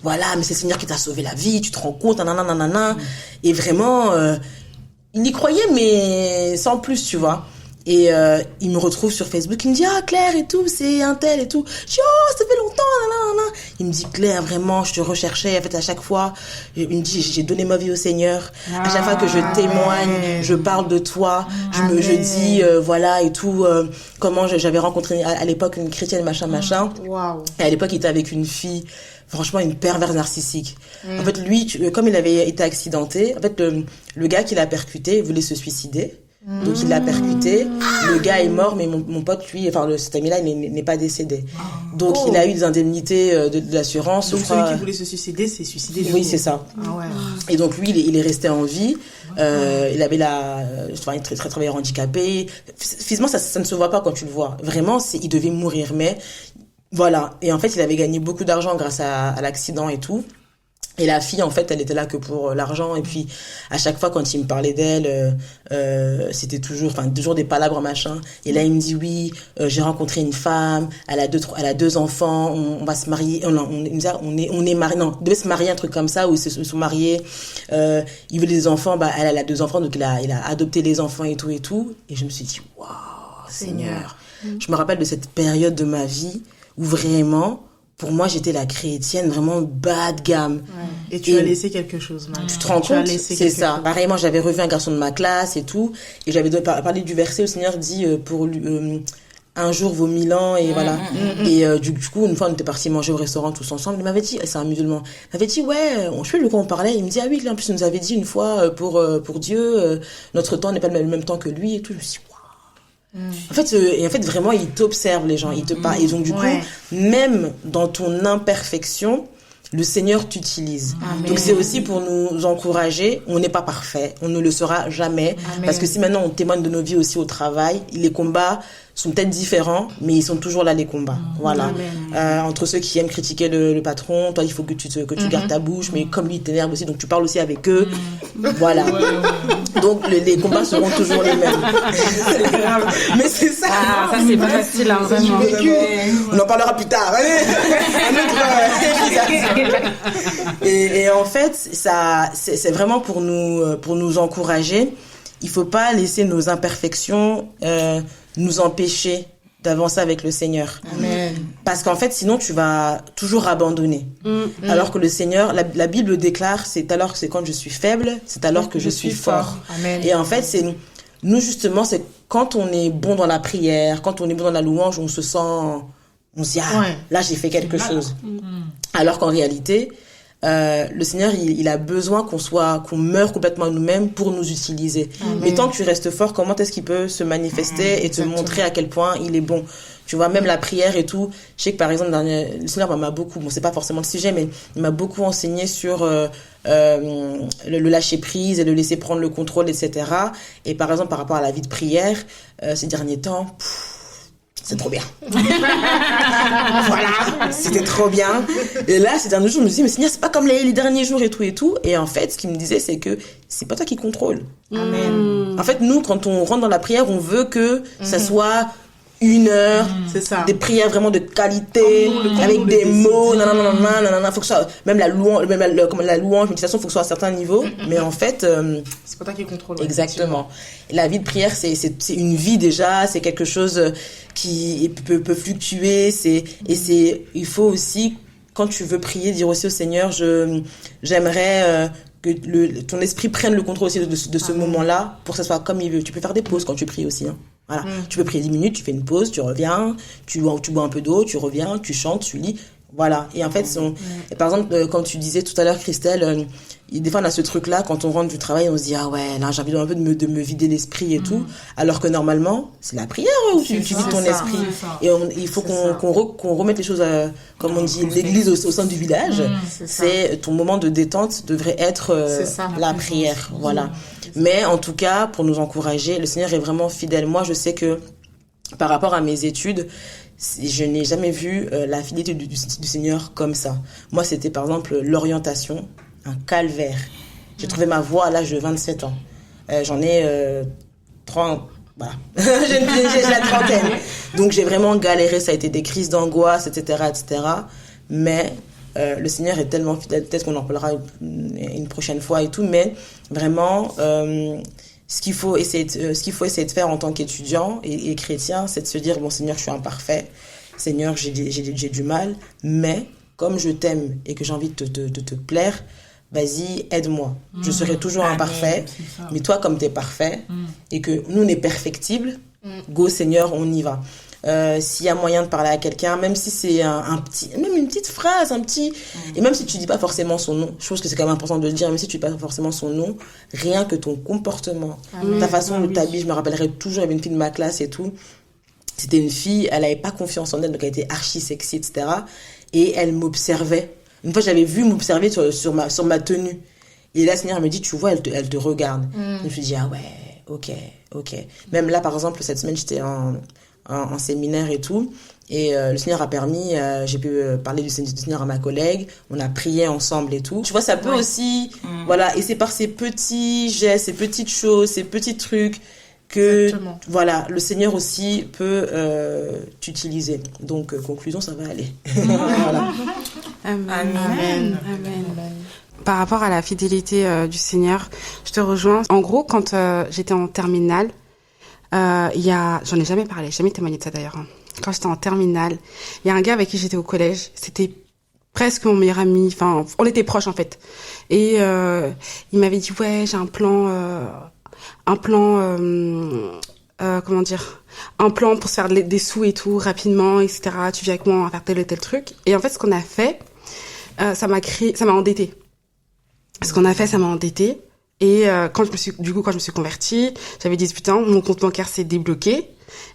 Voilà, mais c'est le Seigneur qui t'a sauvé la vie, tu te rends compte, nanana. Et vraiment, il y croyait mais sans plus, tu vois. Et il me retrouve sur Facebook, il me dit Claire et tout, c'est un tel et tout. Je dis ça fait longtemps, nanana. Il me dit Claire, vraiment, je te recherchais. En fait, à chaque fois, il me dit j'ai donné ma vie au Seigneur. À chaque fois que je témoigne, je parle de toi, je dis voilà et tout. Comment j'avais rencontré à l'époque une chrétienne machin. Wow. Et à l'époque, il était avec une fille. Franchement, une perverse narcissique. En fait, lui, comme il avait été accidenté, en fait, le gars qui l'a percuté voulait se suicider. Donc il l'a percuté, le gars est mort, mais mon pote lui, cet ami-là, il n'est pas décédé. Donc il a eu des indemnités de l'assurance. Donc celui qui voulait se suicider, s'est suicidé. Oui, c'est ça. Ah ouais. Et donc lui, il est resté en vie. Il avait très très travailleur handicapé. Physiquement, ça ne se voit pas quand tu le vois. Vraiment, il devait mourir, mais voilà. Et en fait, il avait gagné beaucoup d'argent grâce à l'accident et tout. Et la fille, en fait, elle était là que pour l'argent. Et puis, à chaque fois, quand il me parlait d'elle, c'était toujours des palabres, machin. Et là, il me dit, oui, j'ai rencontré une femme, elle a 2 enfants, on va se marier. On est mariés, non, on devait se marier, un truc comme ça, où ils se sont mariés. Il veut des enfants, elle a 2 enfants, donc il a adopté les enfants et tout. Et je me suis dit, waouh, Seigneur. Je me rappelle de cette période de ma vie où vraiment, pour moi, j'étais la chrétienne vraiment bas de gamme. Ouais. Et tu as laissé quelque chose, man. Tu te rends compte? C'est ça. Pareillement, j'avais revu un garçon de ma classe et tout. Et j'avais parlé du verset où le Seigneur dit pour un jour vaut 1000 ans et voilà. Et du coup, une fois, on était partis manger au restaurant tous ensemble. Il m'avait dit, c'est un musulman. Il m'avait dit, ouais, je sais plus de quoi on parlait. Il me dit, ah oui, en plus, il nous avait dit une fois pour Dieu, notre temps n'est pas le même temps que lui et tout. Je me suis dit, En fait, vraiment, il t'observe, les gens, il te parle. Et donc, du coup, même dans ton imperfection, le Seigneur t'utilise. Amen. Donc, c'est aussi pour nous encourager. On n'est pas parfait. On ne le sera jamais. Amen. Parce que si maintenant on témoigne de nos vies aussi au travail, les combats sont peut-être différents, mais ils sont toujours là les combats. Voilà. Entre ceux qui aiment critiquer le patron, toi il faut que tu gardes ta bouche, mais comme lui il t'énerve aussi, donc tu parles aussi avec eux. Voilà. Donc les combats seront toujours les mêmes. C'est grave. Mais c'est ça. Ah, ça c'est pas facile, hein, vraiment. On en parlera plus tard. Et en fait, ça, c'est vraiment pour nous encourager. Il faut pas laisser nos imperfections nous empêcher d'avancer avec le Seigneur. Amen. Parce qu'en fait, sinon, tu vas toujours abandonner. Alors que le Seigneur, la Bible déclare, c'est quand je suis faible, c'est alors que je suis fort. Amen. Et en fait, nous, justement, c'est quand on est bon dans la prière, quand on est bon dans la louange, on se sent, on se dit, là, j'ai fait quelque chose. Alors qu'en réalité, le Seigneur, il a besoin qu'on meure complètement à nous-mêmes pour nous utiliser. Mais tant que tu restes fort, comment est-ce qu'il peut se manifester et te montrer à quel point il est bon? Tu vois, même la prière et tout. Je sais que par exemple, le Seigneur m'a beaucoup, bon, c'est pas forcément le sujet, mais il m'a beaucoup enseigné sur le lâcher prise et le laisser prendre le contrôle, etc. Et par exemple, par rapport à la vie de prière, ces derniers temps, c'est trop bien. Voilà, c'était trop bien. Et là, ces derniers jours, je me suis dit, mais Seigneur, c'est pas comme les derniers jours et tout et tout. Et en fait, ce qu'il me disait, c'est que c'est pas toi qui contrôle. Amen. En fait, nous, quand on rentre dans la prière, on veut que ça soit 1 heure, C'est ça. des prières vraiment de qualité, avec des mots, nanana, faut que ça, même la louange, méditation, faut que ce soit à un certain niveau. Mais en fait, C'est pas toi qui contrôle. exactement. La vie de prière, c'est une vie déjà, c'est quelque chose qui peut fluctuer, il faut aussi, quand tu veux prier, dire aussi au Seigneur, j'aimerais que ton esprit prenne le contrôle aussi de ce moment-là, pour que ça soit comme il veut. Tu peux faire des pauses quand tu pries aussi, hein. Voilà. Tu peux prier 10 minutes, tu fais une pause, tu reviens, tu bois un peu d'eau, tu reviens, tu chantes, tu lis. Voilà. Et en fait, et par exemple, comme tu disais tout à l'heure, Christelle, des fois on a ce truc-là, quand on rentre du travail, on se dit, ah ouais, là j'ai envie un peu de me vider l'esprit et tout. Alors que normalement, c'est la prière où tu vides ton esprit. Et il faut qu'on remette les choses, comme on dit, l'église au sein du village. C'est ton moment de détente devrait être la prière. Voilà. Mais en tout cas, pour nous encourager, le Seigneur est vraiment fidèle. Moi, je sais que par rapport à mes études, je n'ai jamais vu la fidélité du Seigneur comme ça. Moi, c'était par exemple l'orientation, un calvaire. J'ai trouvé ma voie à l'âge de 27 ans. J'en ai 30... Voilà. j'ai la trentaine. Donc, j'ai vraiment galéré. Ça a été des crises d'angoisse, etc., etc. Mais le Seigneur est tellement fidèle. Peut-être qu'on en parlera une prochaine fois et tout. Mais vraiment... ce qu'il faut essayer de faire en tant qu'étudiant et chrétien, c'est de se dire, bon Seigneur, je suis imparfait. Seigneur, j'ai du mal. Mais comme je t'aime et que j'ai envie de te plaire, vas-y, aide-moi. Je serai toujours imparfait. Mais toi, comme tu es parfait et que nous, on est perfectibles, go Seigneur, on y va. S'il y a moyen de parler à quelqu'un, même si c'est même une petite phrase, et même si tu dis pas forcément son nom, je pense que c'est quand même important de le dire, même si tu dis pas forcément son nom, rien que ton comportement, ta façon de t'habiller, je me rappellerai toujours, il y avait une fille de ma classe et tout, c'était une fille, elle avait pas confiance en elle, donc elle était archi sexy, etc. Et elle m'observait. Une fois, j'avais vu m'observer sur ma tenue. Et là, Seigneur me dit, tu vois, elle te regarde. Je me suis dit, ah ouais, ok. Même là, par exemple, cette semaine, j'étais en séminaire et tout, et le Seigneur a permis, j'ai pu parler du Seigneur à ma collègue, on a prié ensemble et tout. Tu vois, ça peut aussi, voilà, et c'est par ces petits gestes, ces petites choses, ces petits trucs que, voilà, le Seigneur aussi peut t'utiliser. Donc, conclusion, ça va aller. Voilà. Amen. Par rapport à la fidélité du Seigneur, je te rejoins. En gros, quand j'étais en terminale, j'en ai jamais parlé, jamais témoigné de ça d'ailleurs. Hein. Quand j'étais en terminale, il y a un gars avec qui j'étais au collège, c'était presque mon meilleur ami, enfin, on était proches en fait. Et il m'avait dit, ouais, j'ai un plan pour se faire des sous et tout, rapidement, etc. Tu viens avec moi, on va faire tel et tel truc. Et en fait, ce qu'on a fait, ça m'a endettée. Ce qu'on a fait, ça m'a endettée. Et quand je me suis convertie, j'avais 18 ans, mon compte bancaire s'est débloqué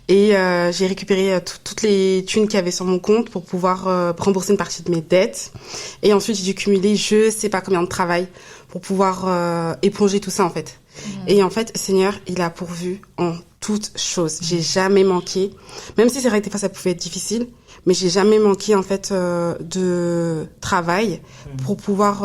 et j'ai récupéré toutes les thunes qu'il y avait sur mon compte pour pouvoir rembourser une partie de mes dettes. Et ensuite, j'ai dû cumuler je sais pas combien de travail pour pouvoir éponger tout ça en fait. Et en fait, Seigneur, il a pourvu en toute chose. J'ai jamais manqué, même si c'est vrai que des fois ça pouvait être difficile, mais j'ai jamais manqué en fait de travail pour pouvoir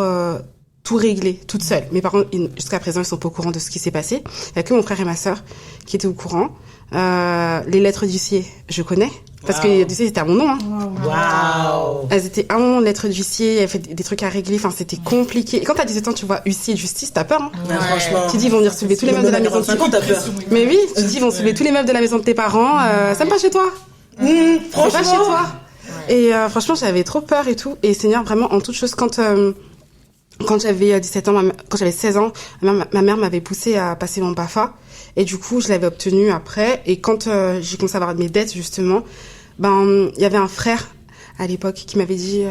tout régler toute seule. Mes parents, jusqu'à présent, ils sont pas au courant de ce qui s'est passé. Il y a que mon frère et ma sœur qui étaient au courant. Les lettres d'huissier, je connais. Parce que tu sais, c'était à mon nom. Hein. Waouh. Elles étaient à mon nom, lettres d'huissier, elles fait des trucs à régler. Enfin, c'était compliqué. Et quand t'as 17 ans, tu vois huissier et justice, t'as peur. Hein. Ouais, franchement. Tu dis, ils vont venir soulever tous les meubles de la maison. 50 t'as peur. Mais oui, tu dis, ils vont soulever tous les meubles de la maison de tes parents. C'est pas chez toi. Franchement. C'est pas chez toi. Et franchement, j'avais trop peur et tout. Et Seigneur, vraiment, en toute chose, quand j'avais 17 ans, quand j'avais 16 ans, ma mère m'avait poussée à passer mon BAFA. Et du coup, je l'avais obtenu après. Et quand j'ai commencé à avoir mes dettes, justement, il y avait un frère à l'époque qui m'avait dit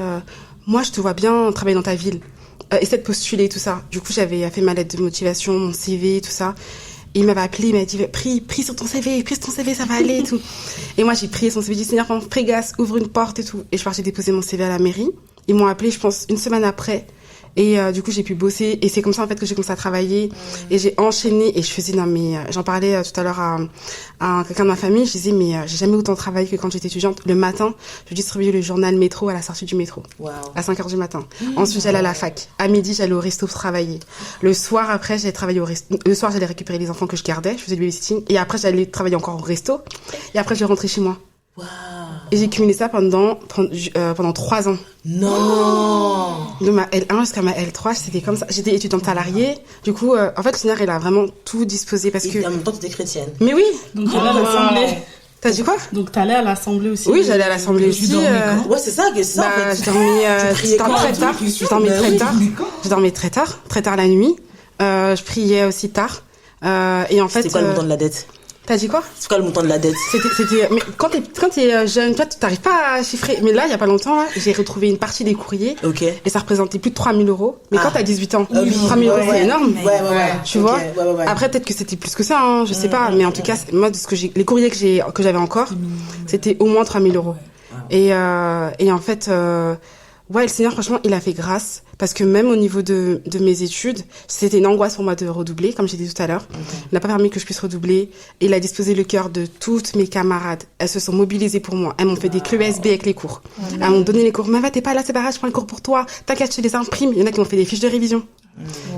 moi, je te vois bien travailler dans ta ville. Essaie de postuler, tout ça. Du coup, j'avais fait ma lettre de motivation, mon CV, tout ça. Et il m'avait appelé, il m'a dit prie sur ton CV, ça va aller et tout. Et moi, j'ai prié son CV, j'ai dit Seigneur, prégasse, ouvre une porte et tout. Et je suis partie déposer mon CV à la mairie. Ils m'ont appelé, je pense, une semaine après. Et du coup, j'ai pu bosser. Et c'est comme ça, en fait, que j'ai commencé à travailler. Et j'ai enchaîné. Et je faisais, j'en parlais tout à l'heure à quelqu'un de ma famille. Je disais, mais j'ai jamais autant travaillé que quand j'étais étudiante. Le matin, je distribuais le journal métro à la sortie du métro. Wow. À 5h du matin. Ensuite, j'allais à la fac. À midi, j'allais au resto pour travailler. Le soir, après, j'allais travailler au resto. Le soir, j'allais récupérer les enfants que je gardais. Je faisais du babysitting. Et après, j'allais travailler encore au resto. Et après, je rentrais chez moi. Wow. Et j'ai cumulé ça pendant 3 ans. Non. De ma L1 jusqu'à ma L3, c'était comme ça. J'étais étudiante salariée. Du coup, en fait, le Seigneur, il a vraiment tout disposé parce que... Et en même temps, tu étais chrétienne. Mais oui. Donc, t'allais à l'assemblée. T'as dit quoi? Donc, t'allais à l'assemblée aussi. Oui, j'allais à l'assemblée aussi. Ouais, c'est ça, en fait. Je dormais très tard. Je dormais très tard la nuit. Je priais aussi tard. Et en fait... C'était quoi le montant de la dette? T'as dit quoi? C'est quoi le montant de la dette? Mais quand t'es jeune, toi, tu t'arrives pas à chiffrer. Mais là, il y a pas longtemps, là, j'ai retrouvé une partie des courriers. Ok. Et ça représentait plus de 3 000 euros. Mais quand t'as 18 ans, 3 000 euros, c'est énorme. Ouais. Tu vois? Ouais. Après, peut-être que c'était plus que ça, hein, je sais pas. Mais en tout cas, moi, de ce que les courriers que j'avais encore, c'était au moins 3 000 euros. Et en fait, ouais, le Seigneur, franchement, il a fait grâce. Parce que même au niveau de mes études, c'était une angoisse pour moi de redoubler, comme j'ai dit tout à l'heure. Il n'a pas permis que je puisse redoubler. Et il a disposé le cœur de toutes mes camarades. Elles se sont mobilisées pour moi. Elles m'ont fait des clés USB avec les cours. Elles m'ont donné les cours. Mais va, t'es pas là, c'est pas grave, je prends les cours pour toi. T'inquiète, je te les imprime. Il y en a qui m'ont fait des fiches de révision.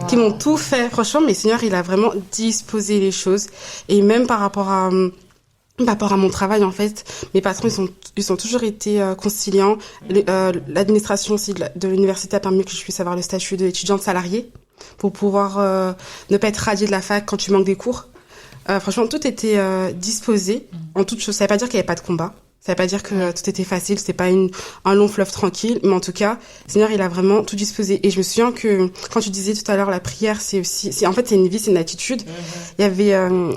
Qui m'ont tout fait. Franchement, mais Seigneur, il a vraiment disposé les choses. Et même par rapport à mon travail, en fait, mes patrons, ils ont toujours été conciliants. L'administration aussi de l'université a permis que je puisse avoir le statut d'étudiante salariée pour pouvoir ne pas être radiée de la fac quand tu manques des cours. Franchement, tout était disposé en toute chose. Ça veut pas dire qu'il n'y avait pas de combat. Ça veut pas dire que tout était facile, c'était pas un long fleuve tranquille, mais en tout cas, le Seigneur, il a vraiment tout disposé. Et je me souviens que, quand tu disais tout à l'heure, la prière, en fait, c'est une vie, c'est une attitude. Il y avait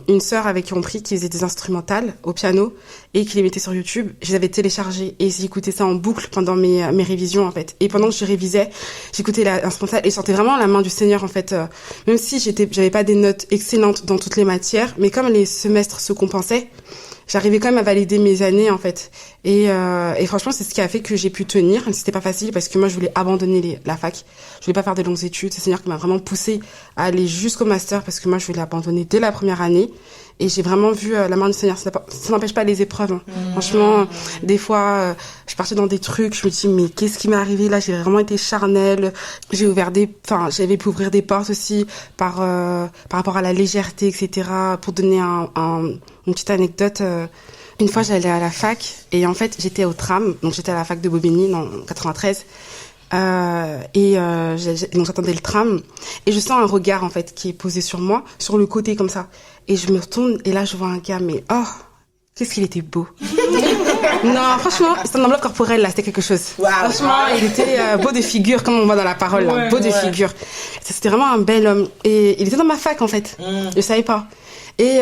une sœur avec qui on prie, qui faisait des instrumentales au piano, et qui les mettait sur YouTube. Je les avais téléchargées, et j'écoutais ça en boucle pendant mes révisions, en fait. Et pendant que je révisais, j'écoutais l'instrumentale, et je sentais vraiment la main du Seigneur, en fait. Même si j'avais pas des notes excellentes dans toutes les matières, mais comme les semestres se compensaient, j'arrivais quand même à valider mes années, en fait. Et franchement, c'est ce qui a fait que j'ai pu tenir. C'était pas facile parce que moi, je voulais abandonner la fac. Je voulais pas faire de longues études. C'est le Seigneur qui m'a vraiment poussée à aller jusqu'au master parce que moi, je voulais abandonner dès la première année. Et j'ai vraiment vu la main du Seigneur. Ça n'empêche pas les épreuves. Hein. Franchement, des fois, je partais dans des trucs. Je me dis, mais qu'est-ce qui m'est arrivé là? J'ai vraiment été charnelle. J'avais pu ouvrir des portes aussi par rapport à la légèreté, etc. Pour donner une petite anecdote. Une fois, j'allais à la fac et en fait, j'étais au tram. Donc, j'étais à la fac de Bobigny en 93. Donc, j'attendais le tram et je sens un regard, en fait, qui est posé sur moi, sur le côté comme ça. Et je me retourne et là, je vois un gars, mais qu'est-ce qu'il était beau. Non, franchement, son enveloppe corporelle, là, c'était quelque chose. Wow. Franchement, il était beau de figure, comme on voit dans la parole, là, beau de figure. C'était vraiment un bel homme. Et il était dans ma fac, en fait. Je savais pas. Et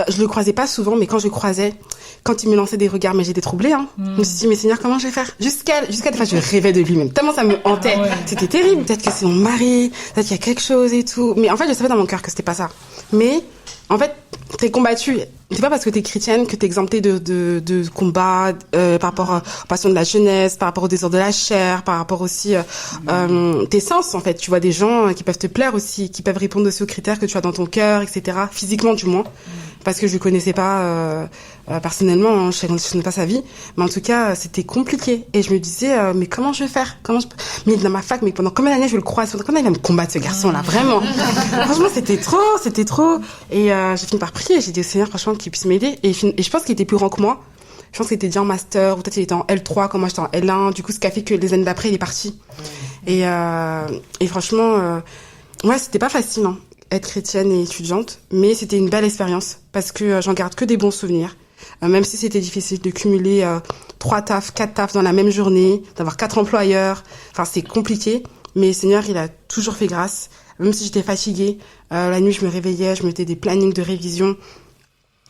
je le croisais pas souvent, mais quand je le croisais, quand il me lançait des regards, mais j'étais troublée, hein. Je me suis dit, mais Seigneur, comment je vais faire? Jusqu'à des fois, je rêvais de lui même. Tellement ça me hantait. Ah ouais. C'était terrible. Peut-être que c'est mon mari, peut-être qu'il y a quelque chose et tout. Mais en fait, je savais dans mon cœur que c'était pas ça. Mais, en fait, très combattu. c'est pas parce que t'es chrétienne que t'es exemptée de combats par rapport aux passions de la jeunesse, par rapport aux désirs de la chair, par rapport aussi tes sens en fait. Tu vois des gens qui peuvent te plaire aussi, qui peuvent répondre aussi aux critères que tu as dans ton cœur, etc. Physiquement du moins, parce que je le connaissais pas personnellement, hein, je connais pas sa vie, mais en tout cas c'était compliqué et je me disais mais comment je vais faire, mais dans ma fac, mais pendant combien d'années je vais le croiser, pendant combien il va me combattre ce garçon là, vraiment. Franchement c'était trop et j'ai fini par prier, j'ai dit au Seigneur franchement qu'il puisse m'aider et je pense qu'il était plus grand que moi. Je pense qu'il était déjà en master ou peut-être il était en L3 comme moi j'étais en L1, du coup ce qui a fait que les années d'après il est parti. Et franchement ouais, c'était pas facile hein, être chrétienne et étudiante, mais c'était une belle expérience parce que j'en garde que des bons souvenirs. Même si c'était difficile de cumuler 3 tafs, 4 tafs dans la même journée, d'avoir 4 employeurs, enfin c'est compliqué, mais le Seigneur il a toujours fait grâce. Même si j'étais fatiguée, la nuit je me réveillais, je mettais des plannings de révision.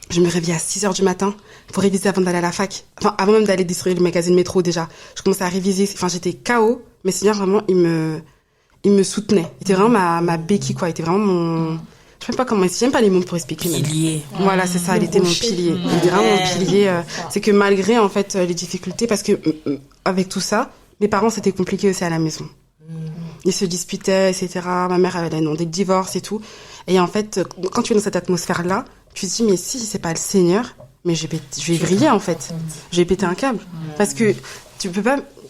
Je me réveillais à 6h du matin pour réviser avant d'aller à la fac. Enfin, avant même d'aller distribuer le magazine métro déjà. Je commençais à réviser. Enfin, j'étais KO. Mais Seigneur, vraiment, il me soutenait. Il était vraiment ma béquille, quoi. Il était vraiment mon... Je sais même pas comment... J'aime pas les mots pour expliquer. Pilier. Voilà, c'est ça. Il était mon pilier. Il était vraiment mon pilier. C'est que malgré, en fait, les difficultés, parce que avec tout ça, mes parents, c'était compliqué aussi à la maison. Ils se disputaient, etc. Ma mère, elle a demandé le divorce et tout. Et en fait, quand tu es dans cette atmosphère-là, tu te dis, mais si c'est pas le Seigneur, mais je vais vriller, en fait. Je vais péter un câble. Parce que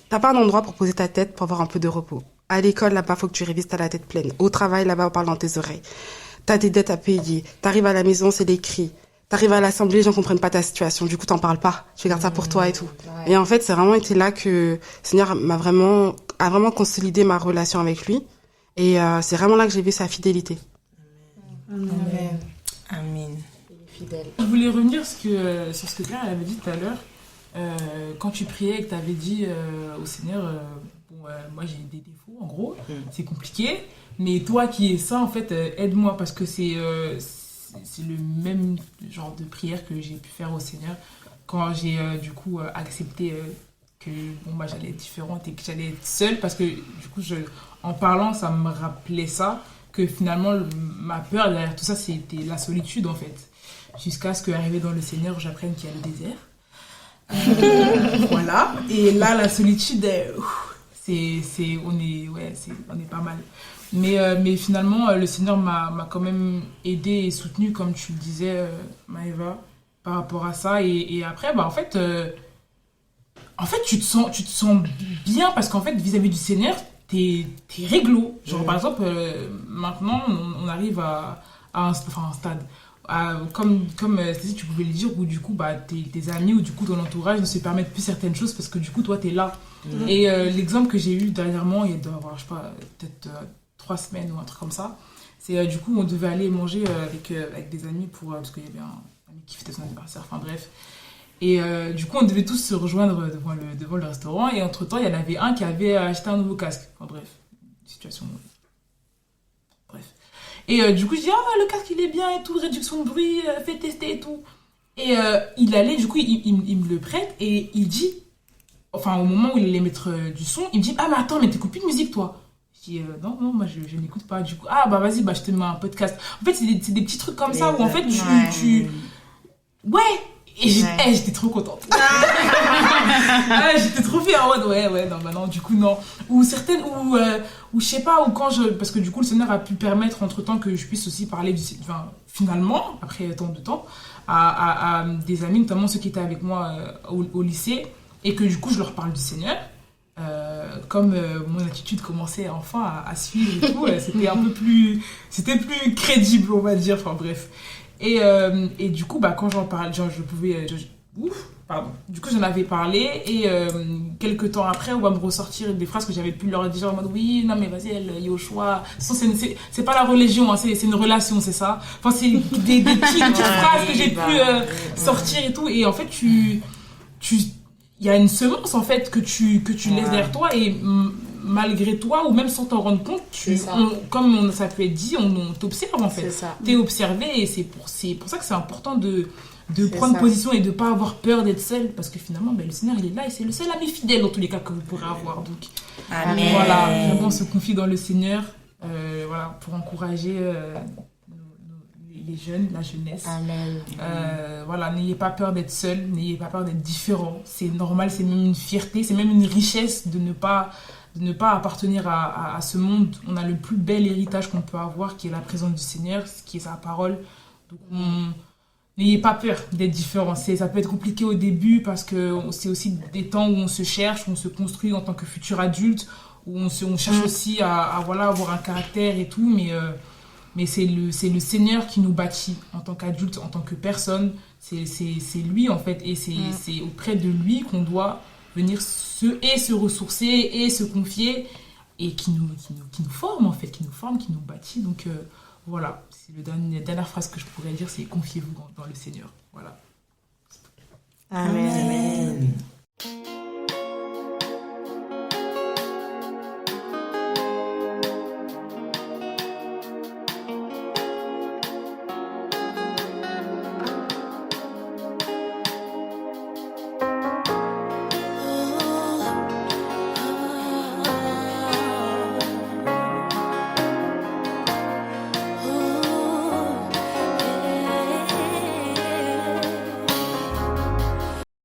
t'as pas un endroit pour poser ta tête pour avoir un peu de repos. À l'école, là-bas, faut que tu révises, t'as la tête pleine. Au travail, là-bas, on parle dans tes oreilles. T'as tes dettes à payer. T'arrives à la maison, c'est des cris. T'arrives à l'assemblée, les gens comprennent pas ta situation. Du coup, t'en parles pas. Tu gardes ça pour toi et tout. Et en fait, c'est vraiment été là que le Seigneur a vraiment consolidé ma relation avec lui. Et c'est vraiment là que j'ai vu sa fidélité. Amen. Amen. Fidèle. Je voulais revenir sur ce que Claire avait dit tout à l'heure. Quand tu priais et que tu avais dit au Seigneur, moi j'ai des défauts en gros, c'est compliqué, mais toi qui es ça en fait, aide-moi parce que c'est le même genre de prière que j'ai pu faire au Seigneur quand j'ai du coup accepté que j'allais être différente et que j'allais être seule parce que du coup en parlant ça me rappelait ça, que finalement ma peur derrière tout ça c'était la solitude en fait, jusqu'à ce qu'arrivé dans le Seigneur j'apprenne qu'il y a le désert. Voilà, et là la solitude on est pas mal, mais finalement le Seigneur m'a quand même aidé et soutenu comme tu le disais Maëva par rapport à ça et après en fait tu te sens bien parce qu'en fait vis-à-vis du Seigneur t'es réglo. Genre par exemple maintenant on arrive à un stade comme Stécie, tu pouvais le dire, où du coup tes amis ou du coup ton entourage ne se permettent plus certaines choses parce que du coup toi t'es là. Et l'exemple que j'ai eu dernièrement, il doit y avoir je sais pas peut-être 3 semaines ou un truc comme ça, c'est du coup on devait aller manger avec des amis parce qu'il y avait un ami qui fêtait son anniversaire, enfin bref. Et du coup on devait tous se rejoindre devant le restaurant et entre temps il y en avait un qui avait acheté un nouveau casque, enfin bref, situation bref. Et du coup je dis le casque il est bien et tout, réduction de bruit, fais tester et tout. Et il allait, du coup il me le prête et il dit, enfin au moment où il allait mettre du son, il me dit mais attends, mais t'écoutes plus de musique toi? Je dis non moi je n'écoute pas. Du coup vas-y je te mets un podcast. En fait c'est des petits trucs comme ça où en fait tu ouais. Et j'étais trop contente. J'étais trop fière. Non, du coup, non. Ou certaines, ou je sais pas, ou quand parce que du coup, le Seigneur a pu permettre entre temps que je puisse aussi parler finalement, après tant de temps, à des amis, notamment ceux qui étaient avec moi au lycée, et que du coup, je leur parle du Seigneur. Comme mon attitude commençait enfin à suivre et tout, c'était plus crédible, on va dire. Enfin, bref. Et du coup quand j'en parle du coup j'en avais parlé et quelques temps après on va me ressortir des phrases que j'avais pu leur dire en mode oui non mais vas-y elle y a au choix, c'est pas la religion hein, c'est une relation, c'est ça, enfin c'est des petites phrases que j'ai pu sortir et tout, et en fait il y a une semence en fait que tu laisses derrière toi et malgré toi ou même sans t'en rendre compte comme ça peut être dit, on t'observe en fait, t'es observé, et c'est pour ça que c'est important de prendre position et de pas avoir peur d'être seul, parce que finalement le Seigneur il est là et c'est le seul ami fidèle dans tous les cas que vous pourrez avoir. Donc Amen. Voilà, vraiment on se confie dans le Seigneur pour encourager les jeunes, la jeunesse. Amen. Voilà, n'ayez pas peur d'être seul, n'ayez pas peur d'être différent. C'est normal, c'est même une fierté, c'est même une richesse de ne pas appartenir à ce monde. On a le plus bel héritage qu'on peut avoir, qui est la présence du Seigneur, qui est sa parole. Donc, n'ayez pas peur d'être différent. Ça peut être compliqué au début parce que c'est aussi des temps où on se cherche, où on se construit en tant que futur adulte, où on cherche aussi à voilà, avoir un caractère et tout, mais c'est le Seigneur qui nous bâtit en tant qu'adulte, en tant que personne. C'est lui en fait, et c'est auprès de lui qu'on doit venir se ressourcer et se confier, et qui nous forme en fait, qui nous bâtit. Donc voilà, c'est la dernière phrase que je pourrais dire, c'est confiez-vous dans le Seigneur. Voilà. Amen. Amen.